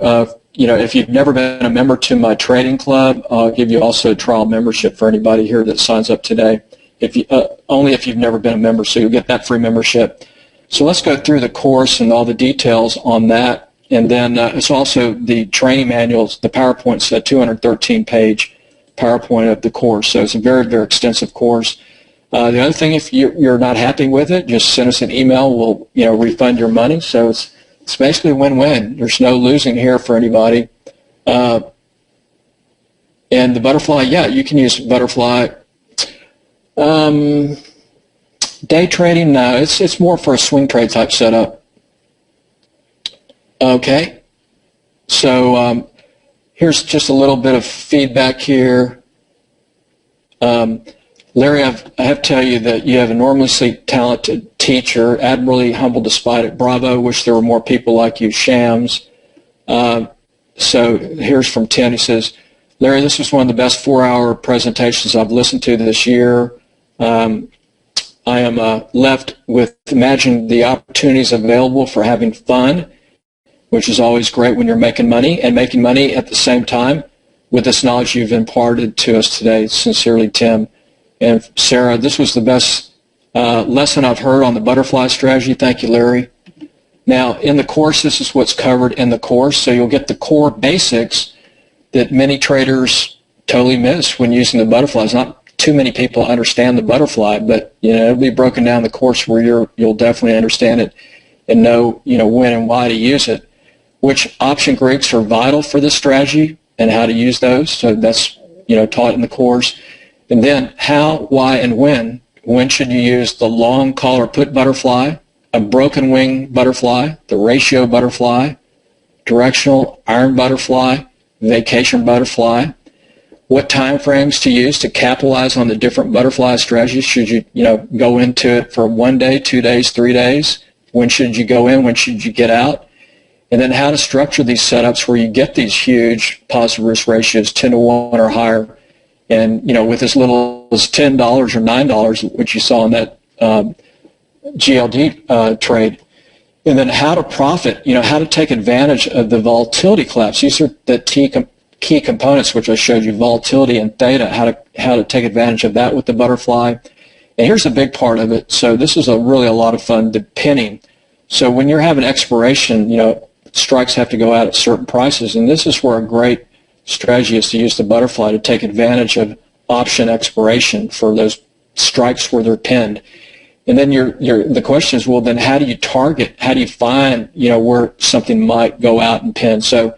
if you've never been a member to my trading club, I'll give you also a trial membership for anybody here that signs up today. Only if you've never been a member, so you'll get that free membership. So let's go through the course and all the details on that. And then it's also the training manuals. The PowerPoint's a 213-page PowerPoint of the course, so it's a very, very extensive course. The other thing, if you're not happy with it, just send us an email. We'll refund your money. So it's basically win-win. There's no losing here for anybody. And the butterfly, yeah, you can use butterfly. Day trading, no, it's more for a swing trade type setup. Okay, so here's just a little bit of feedback here. Larry, I have to tell you that you have an enormously talented teacher, admirably humble despite it. Bravo, wish there were more people like you, Shams. So here's from Tim. He says, Larry, this was one of the best 4-hour presentations I've listened to this year. I am left with imagining the opportunities available for having fun, which is always great when you're making money, and making money at the same time with this knowledge you've imparted to us today. Sincerely, Tim. And Sarah, this was the best lesson I've heard on the butterfly strategy. Thank you, Larry. Now, in the course, this is what's covered in the course. So you'll get the core basics that many traders totally miss when using the butterflies. Not too many people understand the butterfly, but it'll be broken down in the course where you'll definitely understand it and know when and why to use it. Which option Greeks are vital for this strategy and how to use those. So that's taught in the course. And then how, why, and when. When should you use the long call or put butterfly, a broken wing butterfly, the ratio butterfly, directional iron butterfly, vacation butterfly. What time frames to use to capitalize on the different butterfly strategies? Should you go into it for 1 day, 2 days, 3 days? When should you go in? When should you get out? And then how to structure these setups where you get these huge positive risk ratios, 10 to 1 or higher. And, with as little as $10 or $9, which you saw in that GLD trade. And then how to profit, how to take advantage of the volatility collapse. These are the key components which I showed you, volatility and theta, how to take advantage of that with the butterfly. And here's a big part of it. So this is really a lot of fun, the pinning. So when you're having expiration, strikes have to go out at certain prices, and this is where a great strategy is to use the butterfly to take advantage of option expiration for those strikes where they're pinned. And then the question is, well, then how do you target? How do you find, where something might go out and pin? So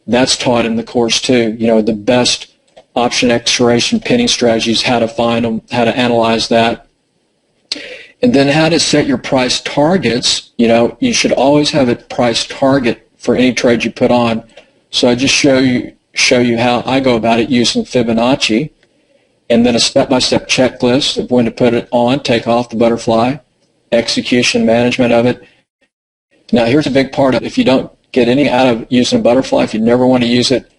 that's taught in the course too. The best option expiration pinning strategies, how to find them, how to analyze that, and then how to set your price targets. You should always have a price target for any trade you put on. So I just show you how I go about it using Fibonacci, and then a step-by-step checklist of when to put it on, take off the butterfly, execution management of it. Now, here's a big part of it. If you don't get any out of using a butterfly, if you never want to use it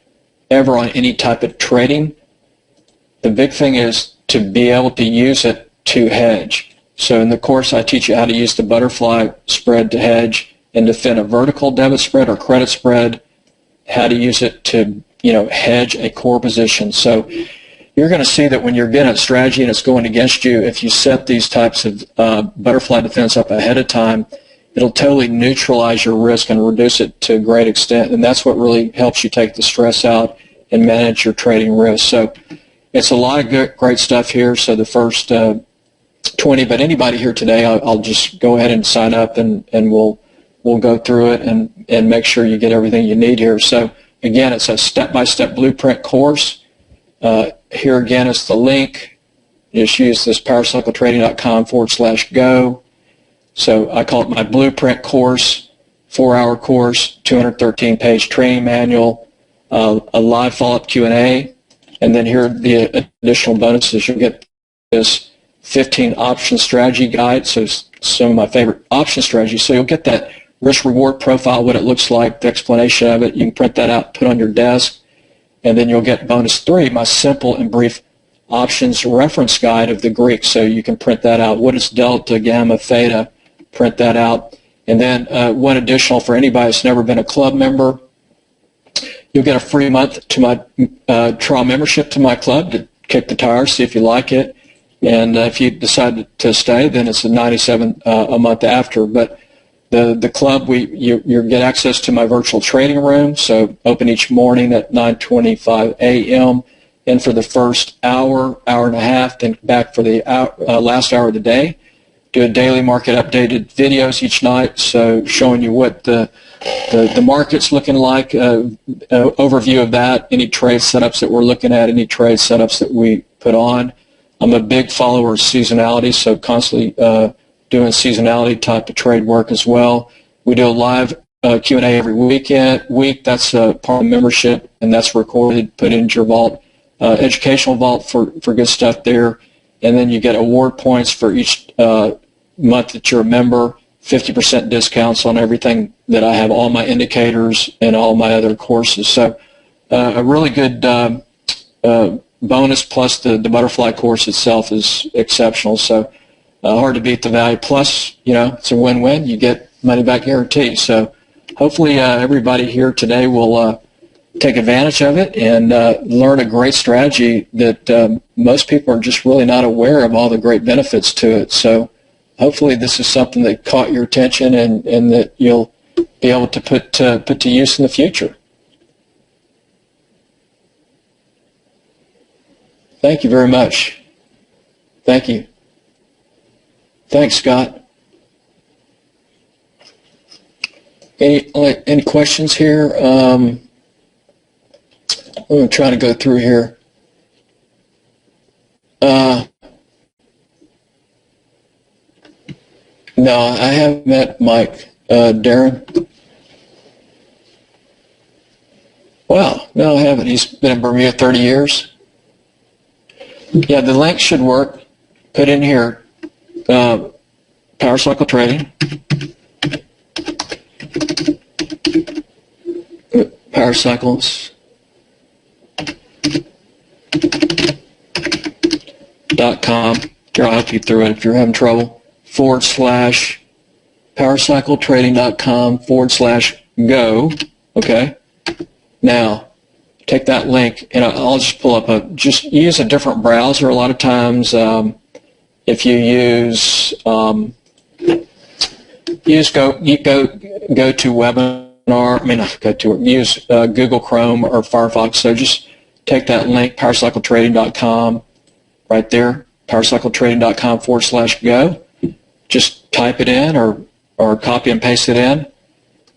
ever on any type of trading, the big thing is to be able to use it to hedge. So in the course, I teach you how to use the butterfly spread to hedge and defend a vertical debit spread or credit spread, how to use it to, hedge a core position. So you're going to see that when you're getting a strategy and it's going against you, if you set these types of butterfly defense up ahead of time, it'll totally neutralize your risk and reduce it to a great extent. And that's what really helps you take the stress out and manage your trading risk. So it's a lot of great stuff here. So the first 20, but anybody here today, I'll just go ahead and sign up, and we'll go through it and make sure you get everything you need here. So again, it's a step-by-step blueprint course. Here again is the link. Just use this powercycletrading.com/go. So I call it my blueprint course, 4-hour course, 213-page training manual, a live follow-up Q&A, and then here are the additional bonuses. You'll get this 15 option strategy guide, so some of my favorite option strategies. So you'll get that risk-reward profile, what it looks like, the explanation of it. You can print that out, put on your desk. And then you'll get bonus 3, my simple and brief options reference guide of the Greek. So you can print that out. What is delta, gamma, theta? Print that out. And then one additional for anybody that's never been a club member, you'll get a free month to my trial membership to my club to kick the tires, see if you like it. And if you decide to stay, then it's a $97 a month after. But the club, you get access to my virtual trading room, so open each morning at 9:25 a.m. and for the first hour and a half, then back for the last hour of the day. Do a daily market updated videos each night, so showing you what the market's looking like, overview of that, any trade setups that we're looking at, any trade setups that we put on. I'm a big follower of seasonality, so constantly doing seasonality type of trade work as well. We do a live Q&A every week. That's part of the membership, and that's recorded, put into your vault, educational vault for good stuff there. And then you get award points for each month that you're a member, 50% discounts on everything that I have, all my indicators and all my other courses. So a really good bonus, plus the butterfly course itself is exceptional. So hard to beat the value. Plus, it's a win-win. You get money-back guarantee. So hopefully everybody here today will take advantage of it and learn a great strategy that most people are just really not aware of all the great benefits to it. So hopefully this is something that caught your attention and that you'll be able to put to use in the future. Thank you very much. Thank you. Thanks, Scott. Any questions here? I'm trying to go through here. No, I haven't met Mike. Darren? Wow, no, I haven't. He's been in Bermuda 30 years. Yeah, the link should work. Put in here, Power Cycle Trading. Power Cycles. .com. Here, I'll help you through it if you're having trouble. /. powercycletrading.com/go. Okay. Now, take that link, and I'll just pull up just use a different browser. A lot of times, if you use go to webinar. Use Google Chrome or Firefox. So just take that link, powercycletrading.com, right there, powercycletrading.com/go. Just type it in or copy and paste it in,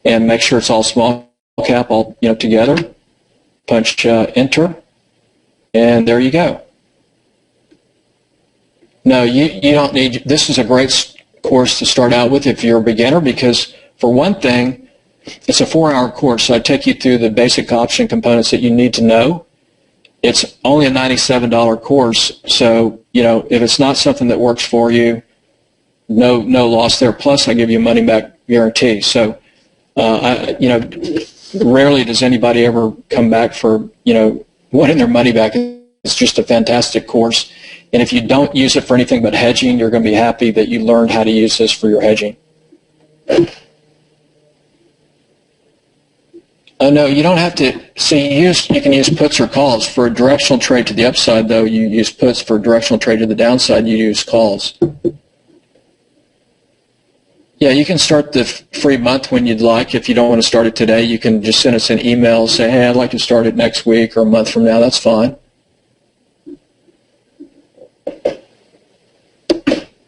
and make sure it's all small cap, all together. Punch enter, and there you go. No, you don't need. This is a great course to start out with if you're a beginner, because for one thing, it's a 4-hour course, so I take you through the basic option components that you need to know. It's only a $97 course, so if it's not something that works for you, no loss there. Plus, I give you a money back guarantee. So, rarely does anybody ever come back for wanting their money back. It's just a fantastic course, and if you don't use it for anything but hedging, you're going to be happy that you learned how to use this for your hedging. Oh, no, you don't have to. See, you can use puts or calls. For a directional trade to the upside, though, you use puts. For a directional trade to the downside, you use calls. Yeah, you can start the free month when you'd like. If you don't want to start it today, you can just send us an email, say, hey, I'd like to start it next week or a month from now. That's fine.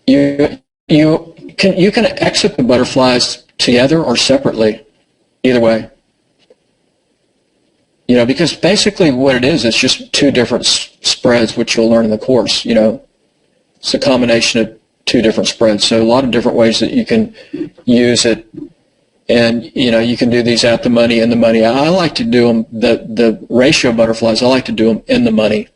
You can exit the butterflies together or separately, either way. Because basically what it is, it's just two different spreads, which you'll learn in the course. It's a combination of two different spreads. So a lot of different ways that you can use it, and you can do these at the money, in the money. I like to do them the ratio butterflies. I like to do them in the money.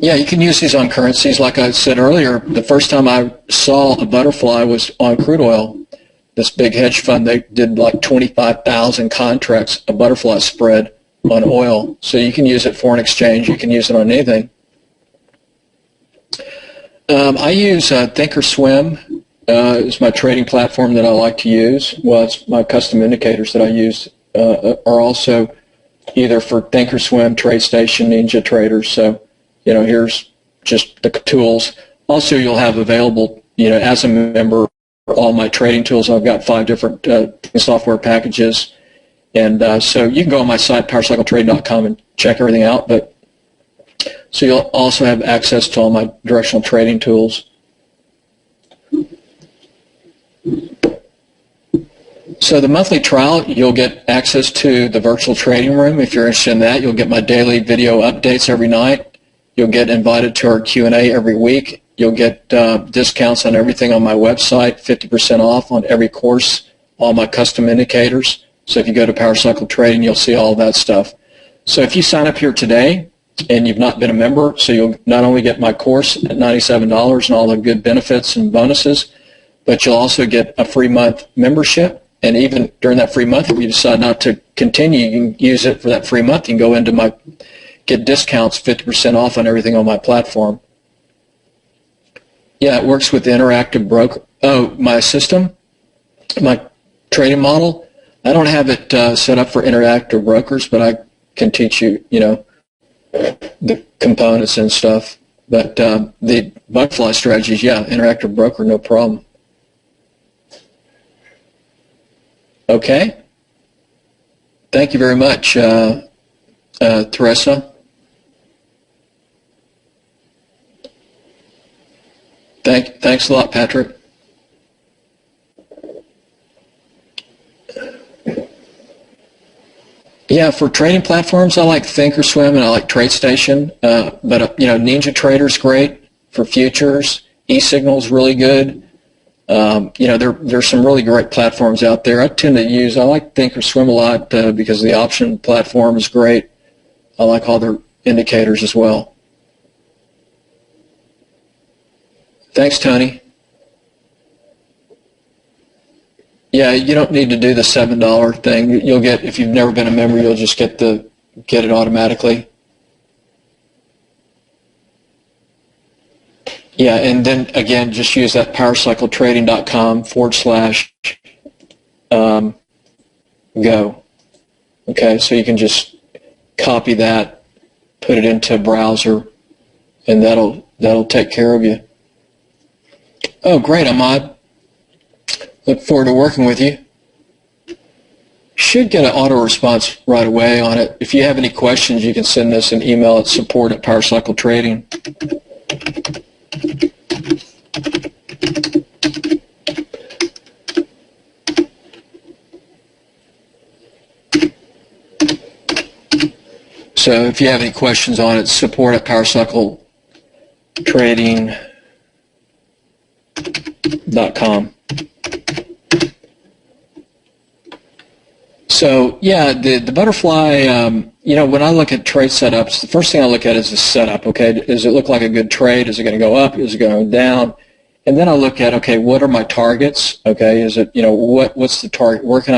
Yeah, you can use these on currencies. Like I said earlier, the first time I saw a butterfly was on crude oil. This big hedge fund, they did like 25,000 contracts, a butterfly spread on oil. So you can use it for an exchange. You can use it on anything. I use Thinkorswim. It's my trading platform that I like to use. Well, it's my custom indicators that I use are also either for Thinkorswim, TradeStation, Ninja Traders. So, here's just the tools. Also, you'll have available, as a member, all my trading tools. I've got 5 different software packages. And so you can go on my site, powercycletrading.com, and check everything out. But so you'll also have access to all my directional trading tools. So the monthly trial, you'll get access to the virtual trading room. If you're interested in that, you'll get my daily video updates every night. You'll get invited to our Q&A every week. You'll get discounts on everything on my website, 50% off on every course, all my custom indicators. So if you go to Power Cycle Trading, you'll see all that stuff. So if you sign up here today and you've not been a member, so you'll not only get my course at $97 and all the good benefits and bonuses, but you'll also get a free month membership. And even during that free month, if you decide not to continue, you can use it for that free month. You can go into get discounts, 50% off on everything on my platform. Yeah, it works with the interactive broker. Oh, my system, my trading model, I don't have it set up for interactive brokers, but I can teach you, the components and stuff. But the butterfly strategies, yeah, interactive broker, no problem. Okay. Thank you very much, Teresa. Thanks a lot, Patrick. Yeah, for trading platforms, I like Thinkorswim and I like TradeStation. But Ninja Trader's great for futures. eSignal's really good. There's some really great platforms out there. I like Thinkorswim a lot because the option platform is great. I like all their indicators as well. Thanks, Tony. Yeah, you don't need to do the $7 thing. You'll get, if you've never been a member, you'll just get it automatically. Yeah, and then again, just use that powercycletrading.com/go. Okay, so you can just copy that, put it into a browser, and that'll take care of you. Oh, great, Ahmad. Look forward to working with you. Should get an auto response right away on it. If you have any questions, you can send us an email at support@powercycletrading. So if you have any questions on it, support@powercycletrading.com. So yeah, the butterfly, when I look at trade setups, the first thing I look at is the setup, okay? Does it look like a good trade? Is it going to go up? Is it going down? And then I look at, okay, what are my targets? Okay, is it, what's the target? What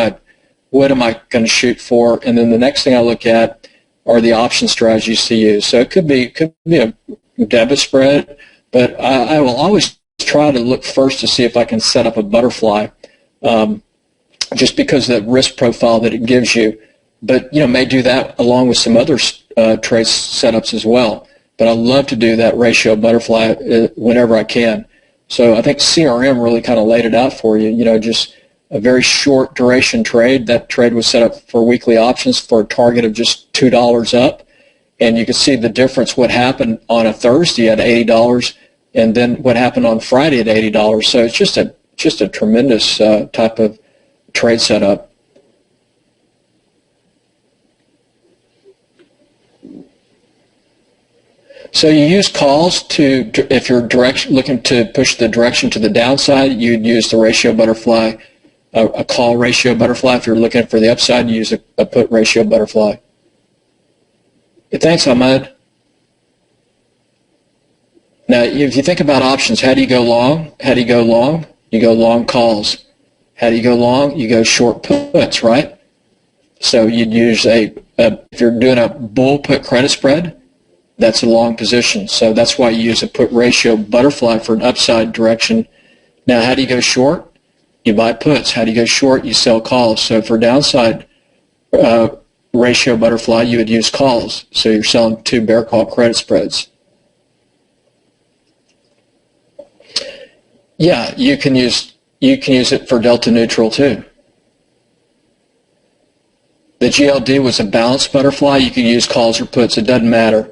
am I going to shoot for? And then the next thing I look at are the option strategies to use. So it could be a debit spread, but I will always try to look first to see if I can set up a butterfly. Just because of the risk profile that it gives you, but may do that along with some other trade setups as well. But I love to do that ratio butterfly whenever I can. So I think CRM really kind of laid it out for you. Just a very short duration trade. That trade was set up for weekly options for a target of just $2 up, and you can see the difference. What happened on a Thursday at $80, and then what happened on Friday at $80. So it's just a tremendous type of trade setup. So you use calls if you're looking to push the direction to the downside, you'd use the ratio butterfly, a call ratio butterfly. If you're looking for the upside, you use a put ratio butterfly. Thanks, Ahmed. Now, if you think about options, how do you go long? You go long calls. How do you go long? You go short puts, right? So you'd use if you're doing a bull put credit spread, that's a long position. So that's why you use a put ratio butterfly for an upside direction. Now, how do you go short? You buy puts. How do you go short? You sell calls. So for downside ratio butterfly, you would use calls. So you're selling 2 bear call credit spreads. Yeah, you can use it for delta neutral too. The GLD was a balanced butterfly. You can use calls or puts. It doesn't matter.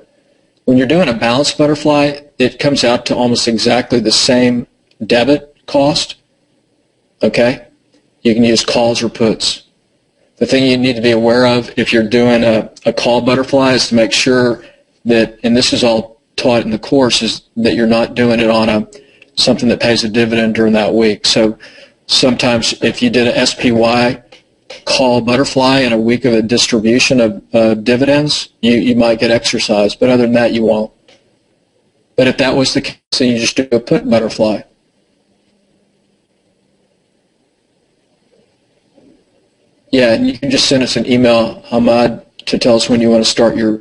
When you're doing a balanced butterfly, it comes out to almost exactly the same debit cost. Okay? You can use calls or puts. The thing you need to be aware of if you're doing a call butterfly is to make sure that, and this is all taught in the course, is that you're not doing it on something that pays a dividend during that week. So sometimes if you did an SPY call butterfly in a week of a distribution of dividends, you might get exercised, but other than that, you won't. But if that was the case, then you just do a put butterfly. Yeah, and you can just send us an email, Ahmad, to tell us when you want to start your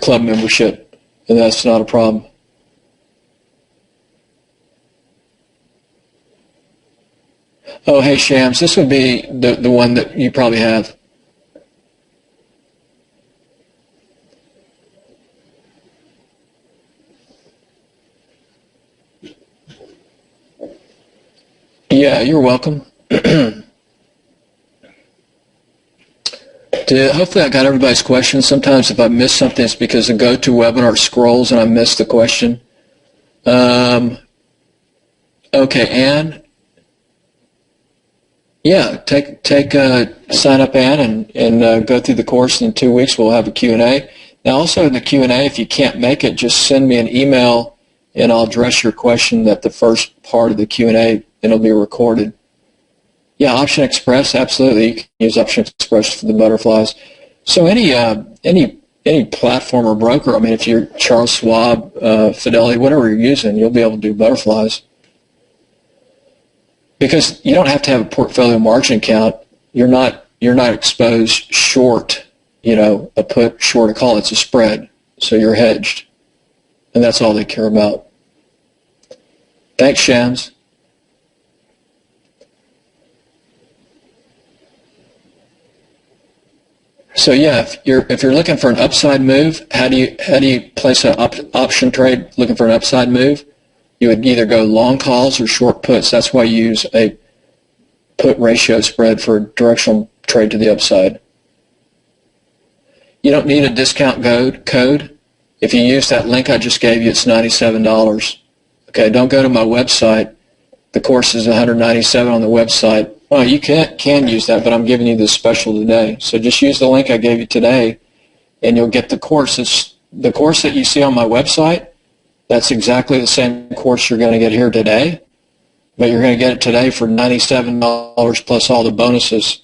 club membership, and that's not a problem. Oh, hey, Shams, this would be the one that you probably have. Yeah, you're welcome. Hopefully I got everybody's questions. Sometimes if I miss something, it's because the GoToWebinar scrolls and I missed the question. Okay, Ann. Yeah, sign up, Ann, and go through the course. In 2 weeks, we'll have a Q&A. Now, also in the Q&A, if you can't make it, just send me an email, and I'll address your question at the first part of the Q&A, and it'll be recorded. Yeah, Option Express, absolutely. You can use Option Express for the butterflies. So any platform or broker, I mean, if you're Charles Schwab, Fidelity, whatever you're using, you'll be able to do butterflies. Because you don't have to have a portfolio margin account. You're not exposed short, a put, short, a call. It's a spread, so you're hedged. and that's all they care about. Thanks, Shams. So yeah, if you're looking for an upside move, how do you place an option trade looking for an upside move? You would either go long calls or short puts. That's why you use a put ratio spread for a directional trade to the upside. You don't need a discount code. If you use that link I just gave you, it's $97. Okay, don't go to my website. The course is $197 on the website. Well, you can use that, but I'm giving you this special today. So just use the link I gave you today, and you'll get the course. It's the course that you see on my website. That's exactly the same course you're going to get here today, but you're going to get it today for $97 plus all the bonuses,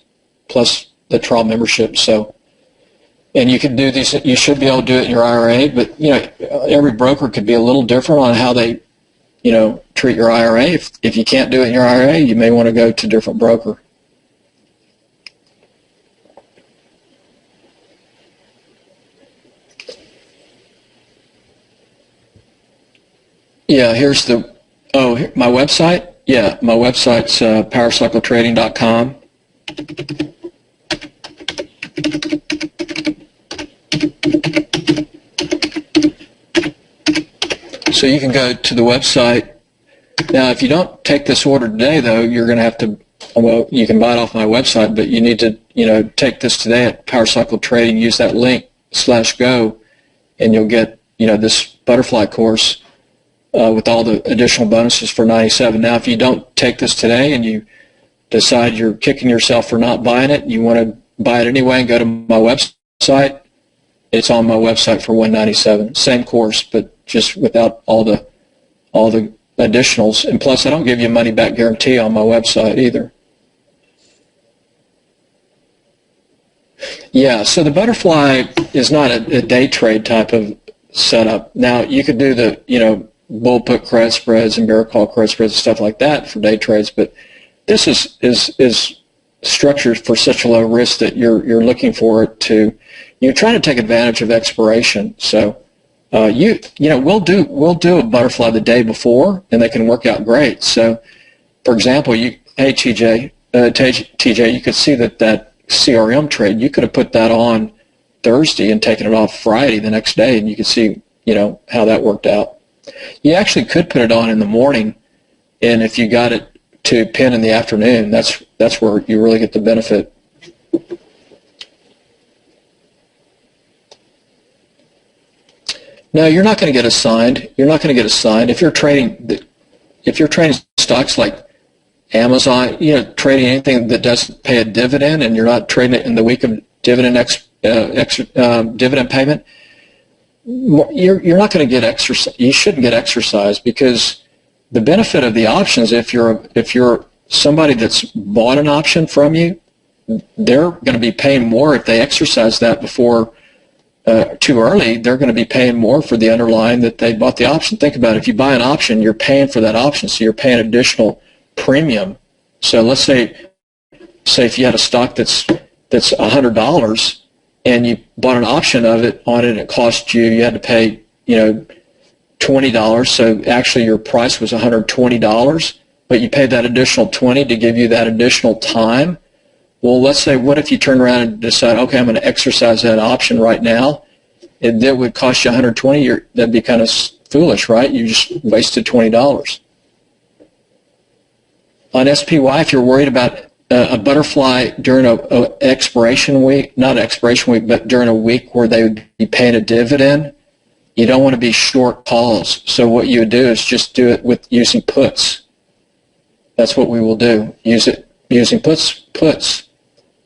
plus the trial membership. So, and you can do these. You should be able to do it in your IRA, but every broker could be a little different on how they treat your IRA. If you can't do it in your IRA, you may want to go to a different broker. Yeah, here's my website. Yeah, my website's powercycletrading.com. So you can go to the website. Now, if you don't take this order today, though, you're going to have to, well, you can buy it off my website, but you need to, take this today at Powercycle Trading, use that link /go, and you'll get, this butterfly course with all the additional bonuses for $97. Now, if you don't take this today and you decide you're kicking yourself for not buying it, you want to buy it anyway and go to my website, it's on my website for $197. Same course, but just without all the additionals. And plus, I don't give you a money-back guarantee on my website either. Yeah, so the butterfly is not a day trade type of setup. Now, you could do the, bull put credit spreads and bear call credit spreads and stuff like that for day trades, but this is structured for such a low risk that you're looking for it to, you're trying to take advantage of expiration. So we'll do a butterfly the day before, and they can work out great. So, for example, TJ, you could see that CRM trade, you could have put that on Thursday and taken it off Friday the next day, and you could see, how that worked out. You actually could put it on in the morning, and if you got it to pin in the afternoon, that's where you really get the benefit. No, you're not going to get assigned. You're not going to get assigned if you're trading stocks like Amazon. Trading anything that doesn't pay a dividend, and you're not trading it in the week of dividend dividend payment. You're not going to get exercise. You shouldn't get exercise, because the benefit of the options, if you're somebody that's bought an option from you, they're going to be paying more if they exercise that before too early. They're going to be paying more for the underlying that they bought the option. Think about it. If you buy an option, you're paying for that option, so you're paying additional premium. So let's say if you had a stock that's $100 and you bought an option of it on it, and it cost you had to pay $20. So actually your price was $120, but you paid that additional $20 to give you that additional time. Well, let's say, what if you turn around and decide, okay, I'm going to exercise that option right now? That would cost you $120. That'd be kind of foolish, right? You just wasted $20. On SPY, if you're worried about a butterfly during a expiration week, not expiration week, but during a week where they would be paying a dividend, you don't want to be short calls. So what you would do is just do it with using puts. That's what we will do. Use it using puts.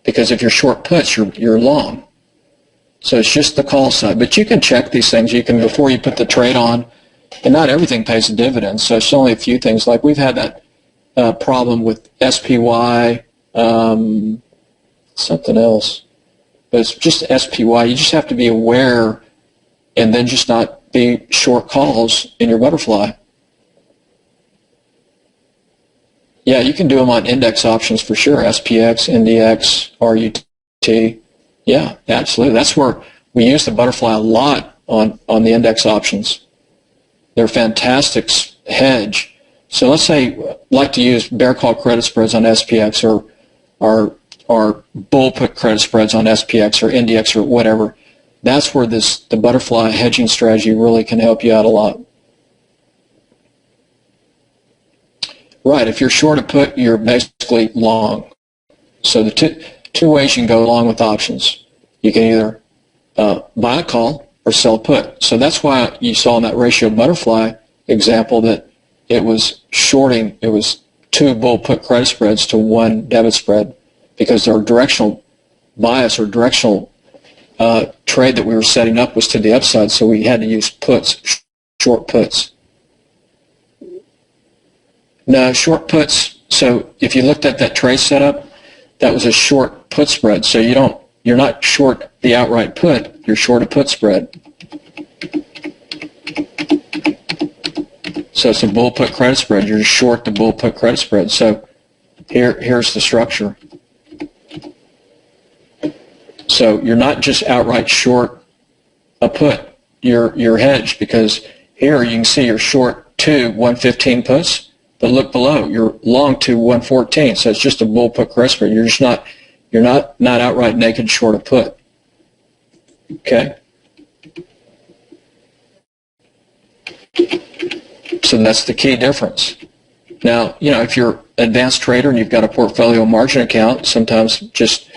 Because if you're short puts, you're long. So it's just the call side. But you can check these things. You can, before you put the trade on, and not everything pays a dividend. So it's only a few things. Like we've had that problem with SPY, something else. But it's just SPY. You just have to be aware and then just not be short calls in your butterfly. Yeah, you can do them on index options for sure. SPX, NDX, RUT. Yeah, absolutely. That's where we use the butterfly a lot on the index options. They're fantastic hedge. So let's say, like to use bear call credit spreads on SPX or bull put credit spreads on SPX or NDX or whatever. That's where the butterfly hedging strategy really can help you out a lot. Right, if you're short a put, you're basically long. So the two ways you can go along with options. You can either buy a call or sell a put. So that's why you saw in that ratio butterfly example that it was shorting, it was 2 bull put credit spreads to 1 debit spread, because their directional bias or directional trade that we were setting up was to the upside, so we had to use puts, short puts. No, short puts, so if you looked at that trade setup, that was a short put spread. So you're not short the outright put, you're short a put spread. So it's a bull put credit spread, you're short the bull put credit spread. So here's the structure. So you're not just outright short a put, you're hedged, because here you can see you're short 2 115 puts. But look below, you're long to 114, so it's just a bull put credit spread. You're not outright naked short a put. Okay? So that's the key difference. Now, if you're an advanced trader and you've got a portfolio margin account, sometimes just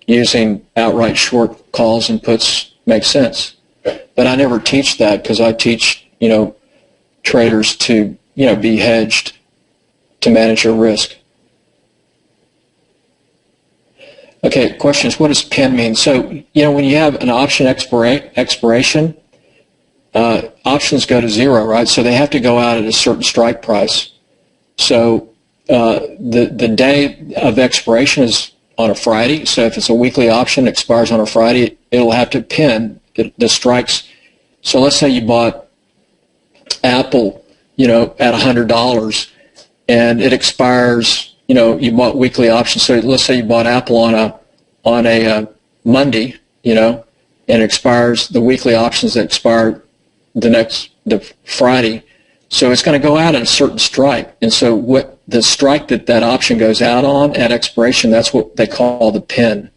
using outright short calls and puts makes sense. But I never teach that, because I teach, traders to, be hedged to manage your risk. Okay, questions. What does pin mean? So, when you have an option expiration, options go to 0, right? So they have to go out at a certain strike price. So the day of expiration is on a Friday. So if it's a weekly option, it expires on a Friday, it'll have to pin the strikes. So let's say you bought Apple, at $100, and it expires, you bought weekly options. So let's say you bought Apple on a Monday, and it expires, the weekly options that expire the Friday. So it's going to go out at a certain strike. And so what the strike that option goes out on at expiration, that's what they call the pin.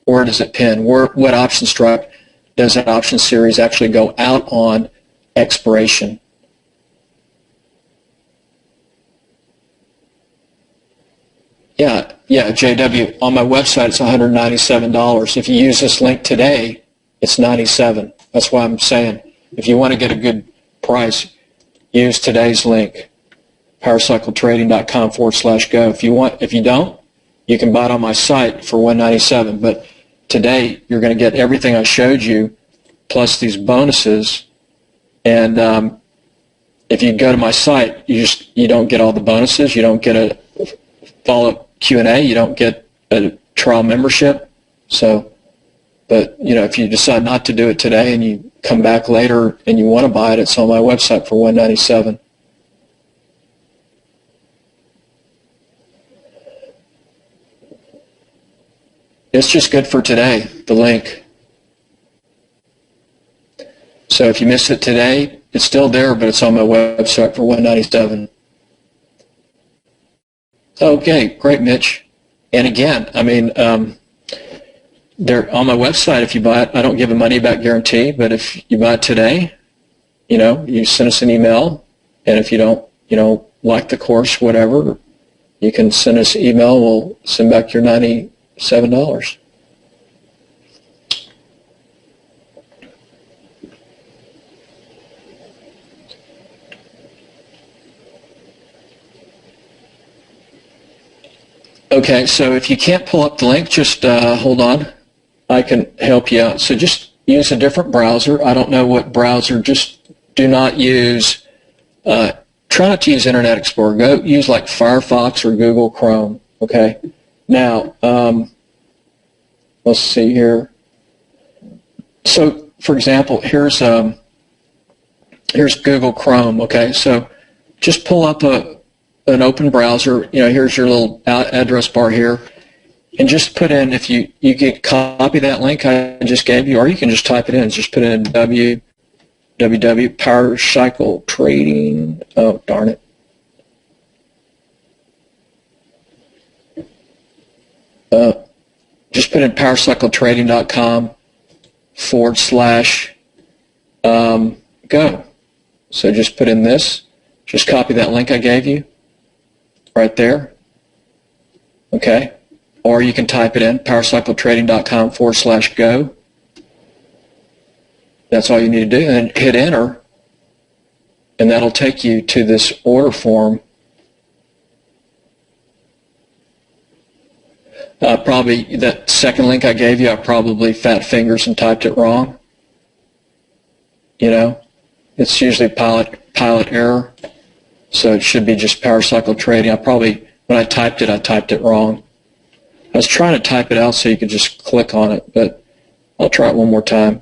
Where does it pin? What option strike does that option series actually go out on expiration? Yeah, JW, on my website it's $197. If you use this link today, it's $97. That's why I'm saying, if you want to get a good price, use today's link, powercycletrading.com/go. If you don't, you can buy it on my site for $197. But today, you're going to get everything I showed you, plus these bonuses. And if you go to my site, you don't get all the bonuses. You don't get a follow-up Q&A. You don't get a trial membership. So, but if you decide not to do it today and you come back later and you want to buy it, it's on my website for $197. It's just good for today, the link. So if you miss it today, it's still there, but it's on my website for $197. Okay, great, Mitch. And again, they're on my website. If you buy it, I don't give a money back guarantee, but if you buy it today, you send us an email, and if you don't, like the course, whatever, you can send us an email. We'll send back your $97. Okay, so if you can't pull up the link, just hold on. I can help you out. So just use a different browser. I don't know what browser. Just do not use, try not to use Internet Explorer. Go use like Firefox or Google Chrome, okay? Now, let's see here. So, for example, here's Google Chrome, okay? So just pull up an open browser. Here's your little address bar here, and just put in, if you can copy that link I just gave you, or you can just type it in. Just put in www.powercycletrading. Oh, darn it. Just put in powercycletrading.com/go. So just put in this. Just copy that link I gave you right there. Okay. Or you can type it in, powercycletrading.com/go. That's all you need to do. And hit enter. And that'll take you to this order form. Probably that second link I gave you, I probably fat fingers and typed it wrong. You know, it's usually pilot error. So it should be just Power Cycle Trading. When I typed it wrong. I was trying to type it out so you could just click on it, but I'll try it one more time.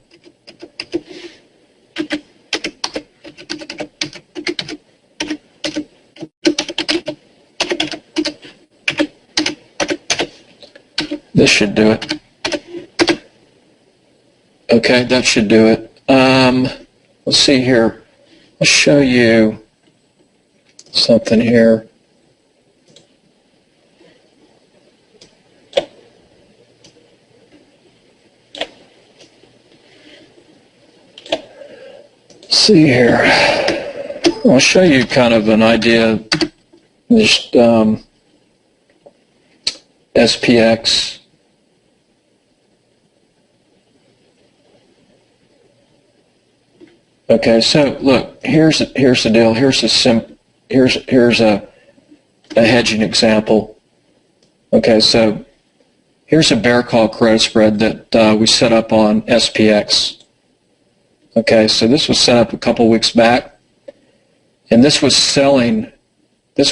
This should do it. Okay, that should do it. Let's see here. I'll show you something here. See here. I'll show you kind of an idea. Just SPX. Okay, so look, here's the deal. Here's a hedging example. Okay, so here's a bear call credit spread that we set up on SPX. Okay, so this was set up a couple weeks back, and this was selling at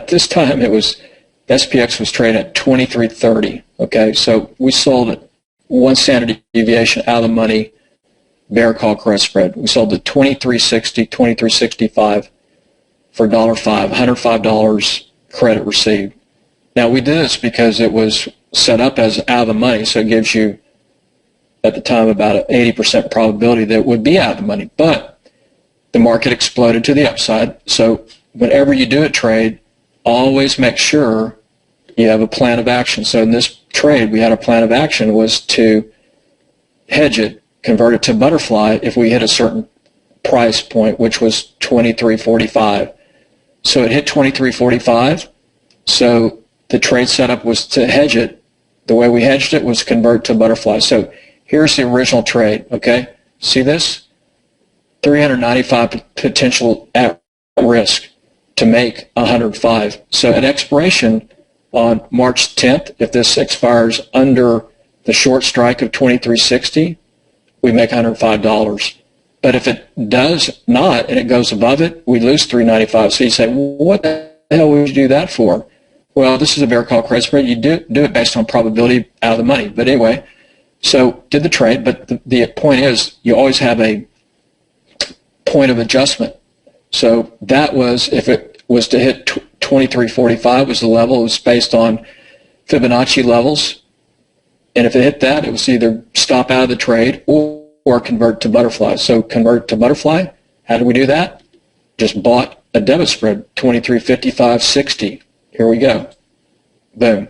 this time it was SPX was trading at 23.30. Okay, so we sold it one standard deviation out of the money bear call credit spread. We sold it 23.60, 23.65 for $1.05, $105 credit received. Now we did this because it was set up as out of the money, so it gives you at the time about an 80% probability that it would be out of the money. But the market exploded to the upside, so whenever you do a trade, always make sure you have a plan of action. So in this trade, we had a plan of action was to hedge it, convert it to butterfly if we hit a certain price point, which was 23.45. So it hit 23.45. So the trade setup was to hedge it. The way we hedged it was convert to butterfly. So here's the original trade. Okay, see this? 395 potential at risk to make 105. So at expiration on March 10th, if this expires under the short strike of 23.60, we make $105. But if it does not and it goes above it, we lose $395. So you say, well, what the hell would you do that for? Well, this is a bear call credit spread. You do it based on probability out of the money. But anyway, so did the trade. But the point is, you always have a point of adjustment. So that was, if it was to hit 23.45 was the level, it was based on Fibonacci levels. And if it hit that, it was either stop out of the trade or convert to butterfly. So convert to butterfly, how did we do that? Just bought a debit spread, 23.55.60. Here we go. Boom.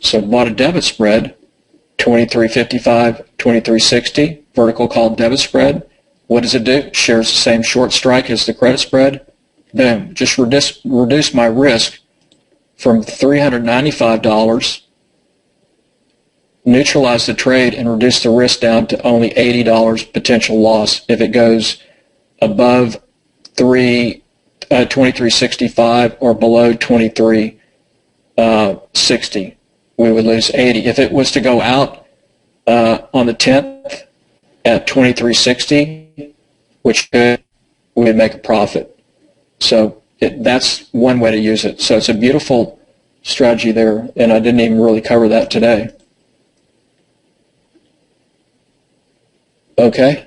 So bought a debit spread, 23.55, 23.60, vertical call debit spread. What does it do? Shares the same short strike as the credit spread. Boom. Just reduce my risk from $395, neutralize the trade, and reduce the risk down to only $80 potential loss. If it goes above 23.65 or below 23.60, we would lose 80. If it was to go out on the 10th at 23.60, which we would make a profit. So that's one way to use it. So it's a beautiful strategy there, and I didn't even really cover that today. Okay.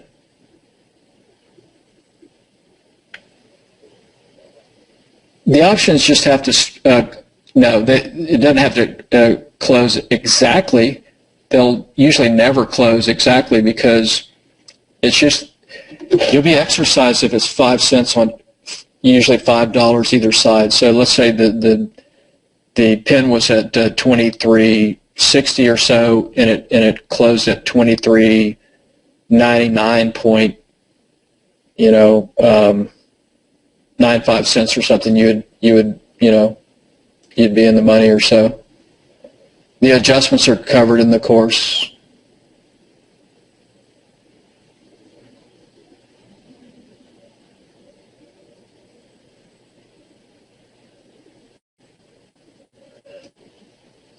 The options just have to, it doesn't have to close exactly. They'll usually never close exactly because it's just, you'll be exercised if it's 5 cents on usually $5 either side. So let's say the pin was at 23.60 or so, and it closed at 23.99 point, 95 cents or something. You'd be in the money or so. The adjustments are covered in the course.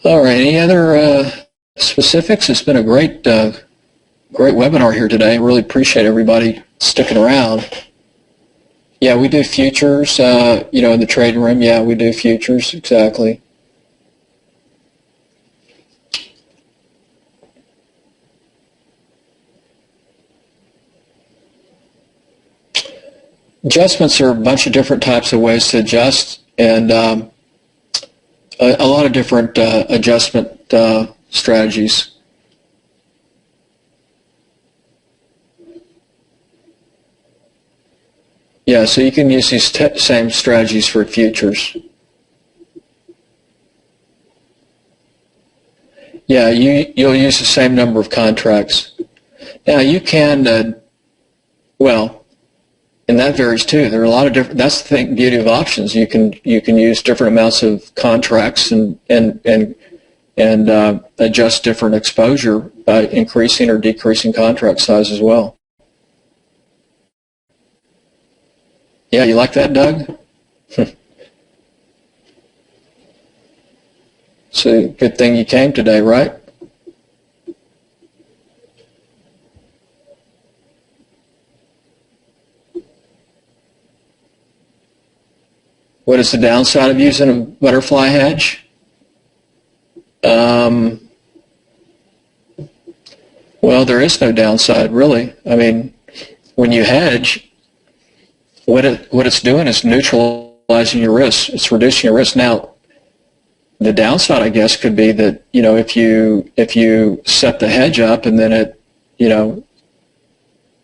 All right. Any other specifics? It's been a great webinar here today. Really appreciate everybody sticking around. Yeah, we do futures. In the trading room. Yeah, we do futures. Exactly. Adjustments are a bunch of different types of ways to adjust, and a lot of different adjustment strategies. Yeah, so you can use these same strategies for futures. Yeah, you'll use the same number of contracts. Now you can, and that varies too. There are a lot of different. That's the beauty of options. You can use different amounts of contracts and adjust different exposure by increasing or decreasing contract size as well. Yeah, you like that, Doug? So good thing you came today, right? What is the downside of using a butterfly hedge? Well, there is no downside, really. I mean, when you hedge, what it's doing is neutralizing your risk. It's reducing your risk. Now, the downside, I guess, could be that, if you set the hedge up and then it,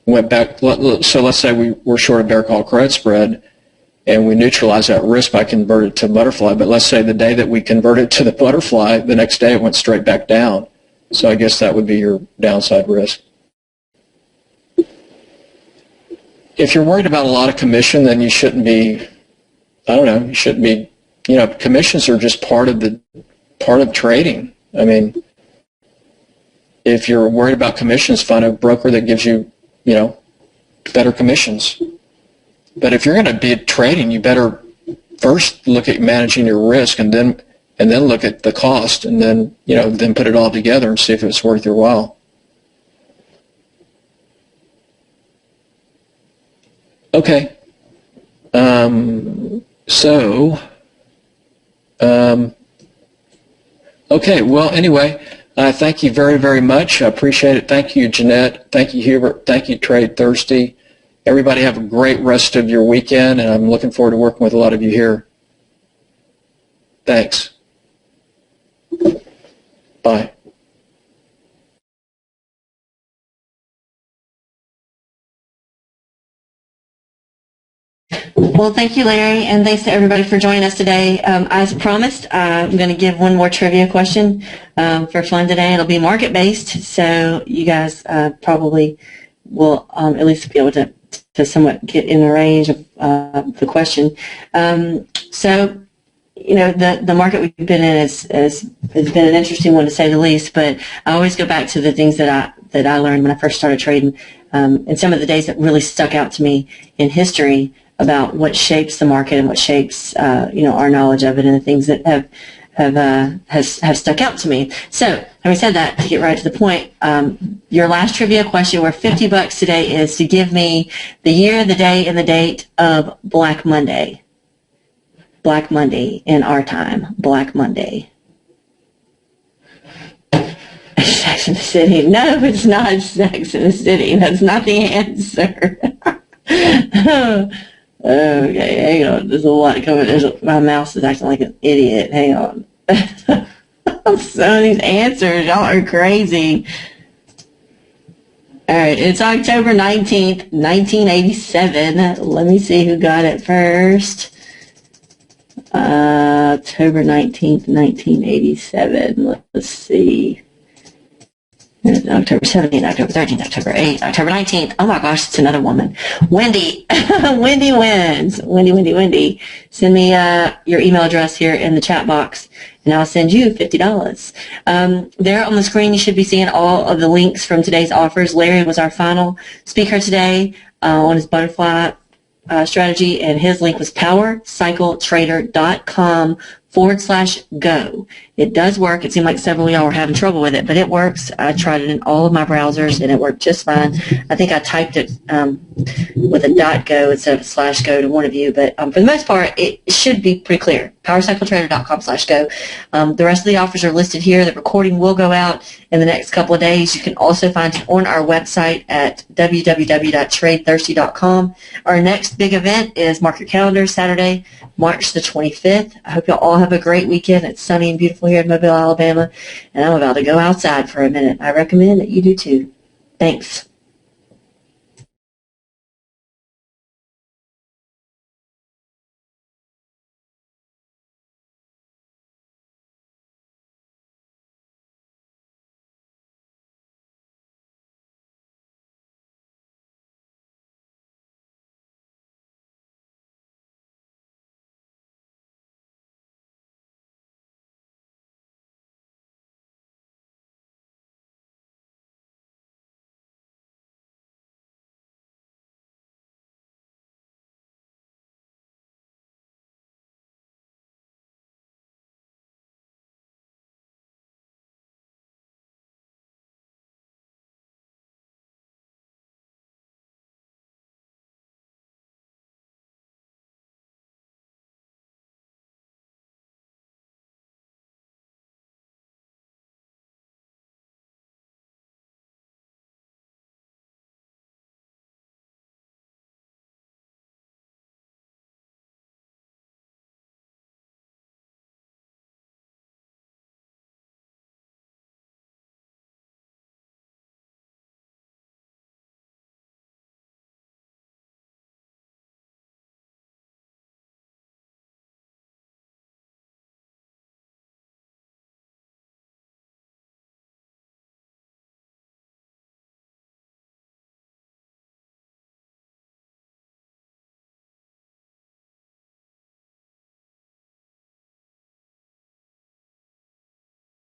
went back. So let's say we're short a bear call credit spread, and we neutralize that risk by converting it to butterfly. But let's say the day that we convert it to the butterfly, the next day it went straight back down. So I guess that would be your downside risk. If you're worried about a lot of commission, then you shouldn't be, you shouldn't be, commissions are just part of trading. I mean, if you're worried about commissions, find a broker that gives you, better commissions. But if you're going to be trading, you better first look at managing your risk, and then look at the cost, and then then put it all together and see if it's worth your while. Okay. Okay. Well, anyway, thank you very, very much. I appreciate it. Thank you, Jeanette. Thank you, Hubert. Thank you, TradeThirsty. Everybody have a great rest of your weekend, and I'm looking forward to working with a lot of you here. Thanks. Bye. Well, thank you, Larry, and thanks to everybody for joining us today. As promised, I'm going to give one more trivia question for fun today. It'll be market-based, so you guys probably will at least be able to somewhat get in the range of the question. So, the market we've been in has been an interesting one, to say the least, but I always go back to the things that I learned when I first started trading, and some of the days that really stuck out to me in history about what shapes the market and what shapes our knowledge of it, and the things that have stuck out to me. So, having said that, to get right to the point, your last trivia question worth $50 today is to give me the year, the day, and the date of Black Monday. Black Monday in our time. Black Monday. Sex and the City. No, it's not Sex and the City. That's not the answer. Okay, hang on. There's a lot coming. My mouse is acting like an idiot. Hang on. Some of these answers, y'all are crazy. All right, it's October 19th, 1987. Let me see who got it first. October 19th, 1987. Let's see. October 17th, October 13th, October 8th, October 19th. Oh my gosh, it's another woman. Wendy. Wendy wins. Wendy. Send me your email address here in the chat box, and I'll send you $50. There on the screen, you should be seeing all of the links from today's offers. Larry was our final speaker today on his butterfly strategy, and his link was powercycletrader.com/go. It does work. It seemed like several of y'all were having trouble with it, but it works. I tried it in all of my browsers, and it worked just fine. I think I typed it with a .go instead of a /go to one of you, but for the most part, it should be pretty clear. powercycletrader.com/go. The rest of the offers are listed here. The recording will go out in the next couple of days. You can also find it on our website at www.TradeThirsty.com. Our next big event is mark your calendar, Saturday, March the 25th. I hope you all have a great weekend. It's sunny and beautiful here in Mobile, Alabama, and I'm about to go outside for a minute. I recommend that you do too. Thanks.